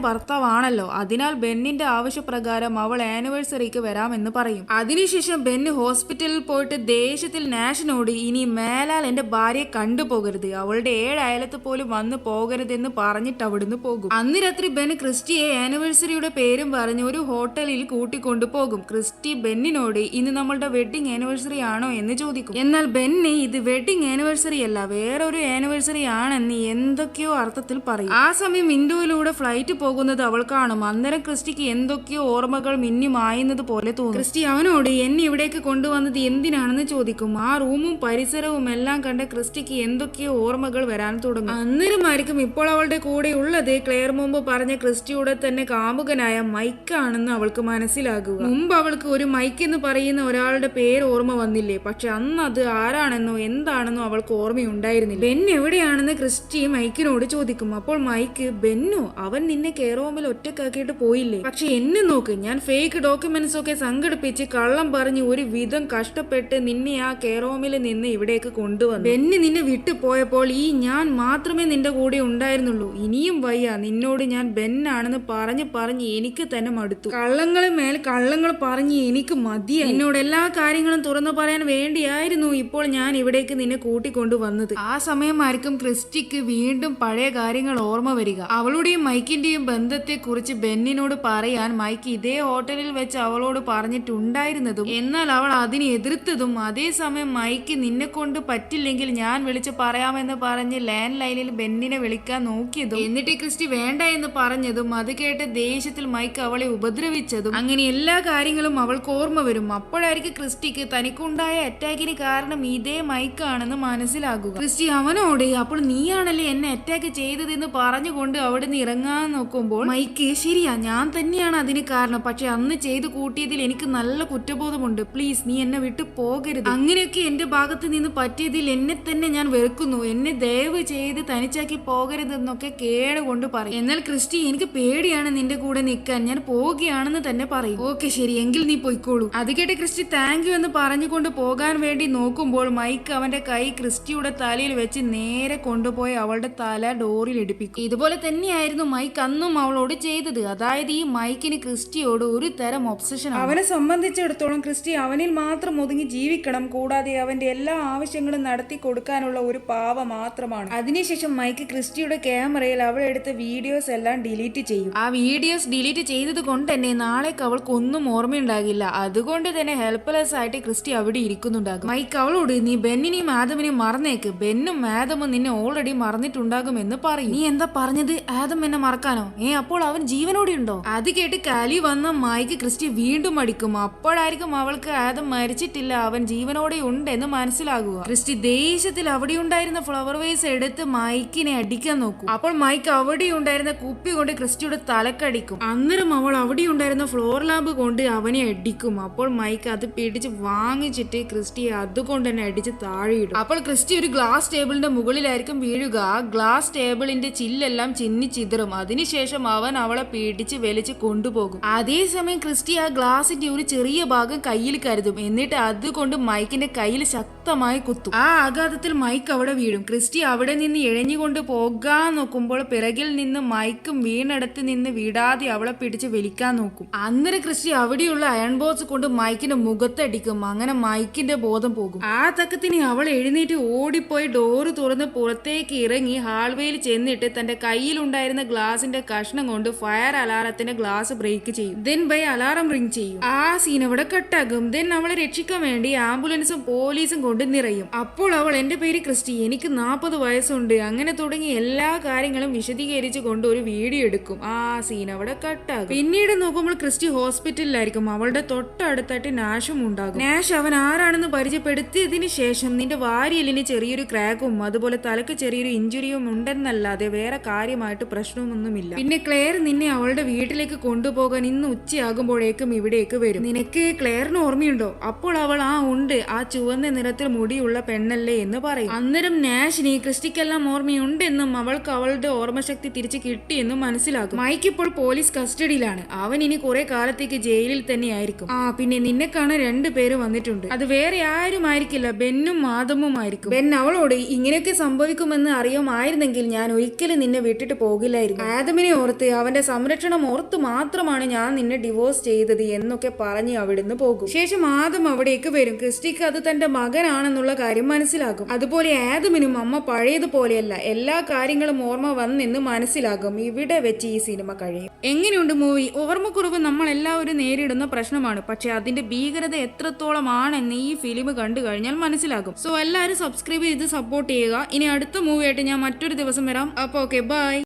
ഭർത്താവാണല്ലോ. അതിനാൽ ബെന്നിന്റെ ആവശ്യപ്രകാരം അവൾ ആനിവേഴ്സറിക്ക് വരാമെന്ന് പറയും. അതിനുശേഷം ബെന്ന് ഹോസ്പിറ്റലിൽ പോയിട്ട് ദേഷ്യത്തിൽ നാഷിനോട് ഇനി മേലാൽ എന്റെ ഭാര്യയെ കണ്ടുപോകരുത്, അവളുടെ 7 അയലത്ത് പോലും വന്നു പോകരുതെന്ന് പറഞ്ഞിട്ട് അവിടുന്ന് പോകും. അന്ന് രാത്രി ബെൻ ക്രിസ്റ്റിയെ ആനിവേഴ്സറിയുടെ പേരും പറഞ്ഞ് ഒരു ഹോട്ടലിൽ കൂട്ടിക്കൊണ്ടുപോകും. ക്രിസ്റ്റി ബെന്നിനോട് ഇന്ന് നമ്മളുടെ വെഡിങ് ആനിവേഴ്സറി ആണോ എന്ന് ചോദിക്കും. എന്നാൽ ബെന്നി ഇത് വെഡിങ് ആനിവേഴ്സറി അല്ല, വേറൊരു ആനിവേഴ്സറി ആണെന്ന് എന്തൊക്കെയോ അർത്ഥത്തിൽ പറയും. ആ സമയം വിൻഡോയിലൂടെ ഫ്ലൈറ്റ് പോകുന്നത് അവൾ കാണും. അന്നേരം ക്രിസ്റ്റിക്ക് എന്തൊക്കെയോ ഓർമ്മകൾ മിന്നി മായുന്നത് പോലെ തോന്നും. ക്രിസ്റ്റി അവനോട് എന്നെ ഇവിടേക്ക് കൊണ്ടുവന്നത് എന്തിനാണെന്ന് ചോദിക്കും. ആ റൂമും പരിസരവും എല്ലാം കണ്ട ക്രിസ്റ്റിക്ക് എന്തൊക്കെയോ ഓർമ്മകൾ വരാൻ തുടങ്ങും. അന്നേരമായിരിക്കും ഇപ്പോൾ അവളുടെ കൂടെ ഉള്ളത് ക്ലെയർ മുമ്പ് പറഞ്ഞ ക്രിസ്റ്റിയുടെ തന്നെ കാമുകനായ മൈക്ക് ആണെന്ന് അവൾക്ക് മനസ്സിലാകുക. മുമ്പ് അവൾക്ക് ഒരു മൈക്ക് എന്ന് പറയുന്ന ഒരാളുടെ പേര് ഓർമ്മ വന്നില്ലേ, പക്ഷെ അന്ന് അത് ആരാണെന്നോ എന്താണെന്നോ അവൾക്ക് ഓർമ്മയുണ്ടായിരുന്നില്ല. ബെൻ എവിടെയാണെന്ന് ക്രിസ്റ്റി മൈക്കിനോട് ചോദിക്കും. അപ്പോൾ മൈക്ക്, ബെന്നോ, അവൻ നിന്നെ കെയർ ഹോമിൽ ഒറ്റക്കാക്കിയിട്ട് പോയില്ലേ, പക്ഷെ എന്നെ നോക്ക്, ഞാൻ ഫേക്ക് ഡോക്യുമെന്റ്സ് ഒക്കെ സംഘടിപ്പിച്ച് കള്ളം പറഞ്ഞ് ഒരു വിധം കഷ്ടപ്പെട്ട് നിന്നെ ആ കെയർ ഹോമിൽ നിന്ന് ഇവിടേക്ക് കൊണ്ടുവന്നു. ബെന്നി നിന്നെ വിട്ടു പോയപ്പോൾ ഞാൻ മാത്രമേ നിന്റെ കൂടെ ഉണ്ടായിരുന്നുള്ളൂ. ഇനിയും വയ്യ, നിന്നോട് ഞാൻ ബെന്നാണെന്ന് പറഞ്ഞ് എനിക്ക് തന്നെ മടുത്തു. കള്ളങ്ങളെ മേൽ കള്ളങ്ങൾ പറഞ്ഞ് എനിക്ക് മതിയായി. എന്നോട് എല്ലാ കാര്യങ്ങളും തുറന്നു പറയാൻ വേണ്ടിയായിരുന്നു ഇപ്പോൾ ഞാൻ ഇവിടേക്ക് നിന്നെ കൂട്ടിക്കൊണ്ടുവന്നത്. ആ സമയമായിരിക്കും ക്രിസ്റ്റിക്ക് വീണ്ടും പഴയ കാര്യങ്ങൾ ഓർമ്മ വരിക. അവളുടെയും മൈക്കിന്റെയും ബന്ധത്തെ കുറിച്ച് ബെന്നിനോട് പറയാൻ മൈക്ക് ഇതേ ഹോട്ടലിൽ വെച്ച് അവളോട് പറഞ്ഞിട്ടുണ്ടായിരുന്നതും എന്നാൽ അവൾ അതിനെ എതിർത്തതും, അതേസമയം മൈക്ക് നിന്നെ കൊണ്ട് പറ്റില്ലെങ്കിൽ ഞാൻ വിളിച്ച് പറയാമെന്ന് പറഞ്ഞ് ലാൻഡ് ലൈനിൽ ബെന്നിനെ വിളിക്കാൻ നോക്കിയതും എന്നിട്ട് ക്രിസ്റ്റി വേണ്ട എന്ന് പറഞ്ഞതും അത് കേട്ട ദേഷ്യത്തിൽ മൈക്ക് അവളെ ഉപദ്രവിച്ചതും, അങ്ങനെ എല്ലാ കാര്യങ്ങളും അവൾക്ക് ഓർമ്മ വരും. അപ്പോഴായിരിക്കും ക്രിസ്റ്റിക്ക് തനിക്കുണ്ടായ അറ്റാക്കിന് കാരണം ഇതേ മൈക്ക് ആണെന്ന് മനസ്സിലാകുക. ക്രിസ്റ്റി അവനോട് അപ്പോൾ നീയാണല്ലേ എന്നെ അറ്റാക്ക് ചെയ്തതെന്ന് പറഞ്ഞുകൊണ്ട് അവിടുന്ന് ഇറങ്ങാൻ നോക്കുമ്പോൾ മൈക്ക്, ശരിയാ, ഞാൻ തന്നെയാണ് അതിന് കാരണം, പക്ഷെ അന്ന് ചെയ്ത് കൂട്ടിയതിൽ എനിക്ക് നല്ല കുറ്റബോധമുണ്ട്, പ്ലീസ് നീ എന്നെ വിട്ടു പോകരുത്. അങ്ങനെയൊക്കെ എന്റെ ഭാഗത്ത് നിന്ന് പറ്റിയതിൽ എന്നെ തന്നെ ഞാൻ വെറുക്കുന്നു, എന്നെ ദയവ് ചെയ്ത് തനിച്ചാക്കി പോകരുതെന്നൊക്കെ കേടുകൊണ്ട് പറയും. എന്നാൽ ക്രിസ്റ്റി, എനിക്ക് പേടിയാണ് നിന്റെ കൂടെ നിൽക്കാൻ, ഞാൻ പോവുകയാണെന്ന് തന്നെ പറയും. ഓക്കെ ശരി, എങ്കിൽ നീ പോയിക്കോളൂ. അത് കേട്ട് ക്രിസ്റ്റി താങ്ക് യു എന്ന് പറഞ്ഞുകൊണ്ട് പോകാൻ വേണ്ടി നോക്കുമ്പോൾ മൈക്ക് അവന്റെ കൈ ക്രിസ്റ്റിയുടെ തലയിൽ വെച്ച് നേരെ കൊണ്ടുപോയി അവളുടെ തല ഡോറിൽ ഇടിപ്പിക്കും. ഇതുപോലെ തന്നെയായിരുന്നു മൈക്ക് അന്നും അവളോട് ചെയ്തത്. അതായത് ഈ മൈക്കിന് ക്രിസ്റ്റിയോട് ഒരു തരം ഒബ്സഷൻ. അവനെ സംബന്ധിച്ചിടത്തോളം ക്രിസ്റ്റി അവനിൽ മാത്രം ഒതുങ്ങി ജീവിക്കണം, കൂടാതെ അവന്റെ എല്ലാ ആവശ്യങ്ങളും നടത്തി കൊടുക്കാനുള്ള ഒരു പാവ മാത്രമാണ്. അതിനുശേഷം മൈക്ക് ക്രിസ്റ്റിയുടെ ക്യാമറയിൽ അവൾ എടുത്ത വീഡിയോസ് എല്ലാം ഡിലീറ്റ് ചെയ്യും. ആ വീഡിയോസ് ഡിലീറ്റ് ചെയ്തത് കൊണ്ട് തന്നെ നാളേക്ക് അവൾക്ക് ഒന്നും ഓർമ്മയുണ്ടാകില്ല. അതുകൊണ്ട് തന്നെ ഹെൽപ്ലെസ് ആയിട്ട് ക്രിസ്റ്റി അവിടെ ഇരിക്കുന്നുണ്ടാകും. മൈക്ക് അവളോട് നീ ബെന്നിനെയും ആദമിനെയും മറന്നേക്ക്, ബെന്നും ആദമും നിന്നെ ഓൾറെഡി മറന്നിട്ടുണ്ടാകുമെന്ന് പറയും. നീ എന്താ പറഞ്ഞത്, ആദം എന്നെ മറക്കാനോ? അപ്പോൾ അവൻ ജീവനോടെ ഉണ്ടോ? അത് കേട്ട് കാലി വന്ന മൈക്ക് ക്രിസ്റ്റി വീണ്ടും അടിക്കും. അപ്പോഴായിരിക്കും അവൾക്ക് ആദം മരിച്ചിട്ടില്ല, അവൻ ജീവനോടെ ഉണ്ട് എന്ന് മനസ്സിലാകുക. ക്രിസ്റ്റി ദേഷ്യത്തിൽ അവിടെ ഉണ്ടായിരുന്ന ഫ്ലവർ വേസ് എടുത്ത് മൈക്കിനെ അടിക്കാൻ നോക്കും. അപ്പോൾ മൈക്ക് അവിടെ ഉണ്ടായിരുന്ന കുപ്പി കൊണ്ട് ക്രിസ്റ്റിയുടെ തലക്കടിക്കും. അന്നേരം അവൾ അവിടെ ഉണ്ടായിരുന്ന ഫ്ലോർ ലാമ്പ് കൊണ്ട് അവനെ അടിക്കും. അപ്പോൾ മൈക്ക് അത് പിടിച്ച് വാങ്ങിച്ചിട്ട് ക്രിസ്റ്റിയെ അതുകൊണ്ട് തന്നെ അടിച്ച് താഴെയിടും. അപ്പോൾ ക്രിസ്റ്റി ഒരു ഗ്ലാസ് ടേബിളിന്റെ മുകളിലായിരിക്കും വീഴുക. ആ ഗ്ലാസ് ടേബിളിന്റെ ചില്ലെല്ലാം ചിന്നിച്ചിതറും. അതിനുശേഷം അവൻ അവളെ പിടിച്ച് വലിച്ച് കൊണ്ടുപോകും. അതേസമയം ക്രിസ്റ്റി ആ ഗ്ലാസിന്റെ ഒരു ചെറിയ ഭാഗം കയ്യിൽ കരുതും. എന്നിട്ട് അതുകൊണ്ട് മൈക്കിന്റെ കയ്യിൽ ശക്തമായി കുത്തും. ആ ആഘാതത്തിൽ മൈക്ക് അവിടെ വീഴും. ക്രിസ്റ്റി അവിടെ നിന്ന് ഇഴഞ്ഞു കൊണ്ട് പോകാൻ നോക്കുമ്പോൾ പിറകിൽ നിന്ന് മൈക്കും വീണടത്ത് നിന്ന് വിടാതെ അവളെ പിടിച്ച് വലിക്കാൻ നോക്കും. അന്നേരം ക്രിസ്റ്റി അവിടെയുള്ള അയൺ ബോക്സ് കൊണ്ട് മൈക്കിന്റെ മുഖത്തടിക്കും. അങ്ങനെ മൈക്കിന്റെ ബോധം പോകും. ആ തക്കത്തിന് അവൾ എഴുന്നേറ്റ് ഓടിപ്പോയി ഡോറ് തുറന്ന് പുറത്തേക്ക് ഇറങ്ങി ഹാൾവേയിൽ ചെന്നിട്ട് തന്റെ കയ്യിലുണ്ടായിരുന്ന ഗ്ലാസിന്റെ കഷ്ണം കൊണ്ട് ഫയർ അലാറത്തിന്റെ ഗ്ലാസ് ബ്രേക്ക് ചെയ്യും. ദെൻ ബൈ അലാറം റിംഗ് ചെയ്യും. ആ സീൻ അവിടെ കട്ടാകും. ദെൻ അവളെ രക്ഷിക്കാൻ വേണ്ടി ആംബുലൻസും പോലീസും കൊണ്ട് നിറയും. അപ്പോൾ അവൾ എന്റെ പേര് ക്രിസ്റ്റി, എനിക്ക് 40 വയസ്സുണ്ട്, അങ്ങനെ തുടങ്ങി എല്ലാ കാര്യങ്ങളും വിശദീകരിച്ചു കൊണ്ട് ഒരു വീഡിയോ എടുക്കും. ആ സീൻ അവിടെ കട്ടാകും. പിന്നീട് നോക്കുമ്പോൾ ക്രിസ്റ്റി ഹോസ്പിറ്റലിലായിരിക്കും. അവളുടെ തൊട്ടടുത്തായിട്ട് നാഷും ഉണ്ടാകും. നാഷ് അവൻ ആരാണെന്ന് പരിചയപ്പെടുത്തിയതിന് ശേഷം നിന്റെ വാരിയലിന് ചെറിയൊരു ക്രാക്കും അതുപോലെ തലക്ക് ചെറിയൊരു ഇഞ്ചുറിയും ഉണ്ടെന്നല്ലാതെ വേറെ കാര്യമായിട്ട് പ്രശ്നമൊന്നുമില്ല. പിന്നെ ക്ലെയർ നിന്നെ അവളുടെ വീട്ടിലേക്ക് കൊണ്ടുപോകാൻ ഇന്ന് ഉച്ചയാകുമ്പോഴേക്കും ഇവിടേക്ക് വരും. നിനക്ക് ക്ലെയറിന് ഓർമ്മയുണ്ടോ? അപ്പോൾ അവൾ ആ ഉണ്ട്, ആ ചുവന്ന നിറത്തിൽ മുടിയുള്ള പെണ്ണല്ലേ എന്ന് പറയും. അന്നേരം നാഷിന് ക്രിസ്റ്റിക്കെല്ലാം ഓർമ്മയുണ്ടെന്നും അവൾക്ക് അവളുടെ ഓർമ്മശക്തി തിരിച്ചു കിട്ടിയെന്നും മനസ്സിലാകും. മൈക്ക് ഇപ്പോൾ പോലീസ് കസ്റ്റഡിയിലാണ്. അവൻ ഇനി കുറെ കാലത്തേക്ക് ജയിലിൽ തന്നെ ആയിരിക്കും. പിന്നെ നിന്നെ കാണാൻ 2 പേര് വന്നിട്ടുണ്ട്. അത് വേറെ ആരും ആയിരിക്കില്ല, ബെന്നും മാധവും ആയിരിക്കും. ബെൻ അവളോട് ഇങ്ങനെയൊക്കെ സംഭവിക്കുമെന്ന് അറിയുമായിരുന്നെങ്കിൽ ഞാൻ ഒരിക്കലും നിന്നെ വിട്ടിട്ട് പോകില്ലായിരുന്നു. ആദമിനെ ഓർത്ത് അവന്റെ സംരക്ഷണം ഓർത്ത് മാത്രമാണ് ഞാൻ നിന്നെ ഡിവോഴ്സ് ചെയ്തത് എന്നൊക്കെ പറഞ്ഞ് അവിടുന്ന് പോകും. ശേഷം ആദം അവിടേക്ക് വരും. ക്രിസ്റ്റിക്ക് അത് തന്റെ മകനാണെന്നുള്ള കാര്യം മനസ്സിലാകും. അതുപോലെ ആദമിനും അമ്മ പഴയതുപോലെയല്ല, എല്ലാ കാര്യങ്ങളും ഓർമ്മ വന്നെന്ന് മനസ്സിലാകും. ഇവിടെ വെച്ച് ഈ സിനിമ കഴിയും. എങ്ങനെയുണ്ട് മൂവി? ഓർമ്മക്കുറവ് നമ്മൾ എല്ലാവരും നേരിടുന്ന പ്രശ്നമാണ്. പക്ഷെ അതിന്റെ ഭീകരത എത്രത്തോളം ആണെന്ന് ഈ ഫിലിം കണ്ടു കഴിഞ്ഞാൽ മനസ്സിലാകും. സോ എല്ലാവരും സബ്സ്ക്രൈബ് ചെയ്ത് സപ്പോർട്ട് ചെയ്യുക. ഇനി അടുത്ത മൂവിയായിട്ട് ഞാൻ മറ്റൊരു ദിവസം വരാം. അപ്പോൾ ഓക്കെ, ബൈ.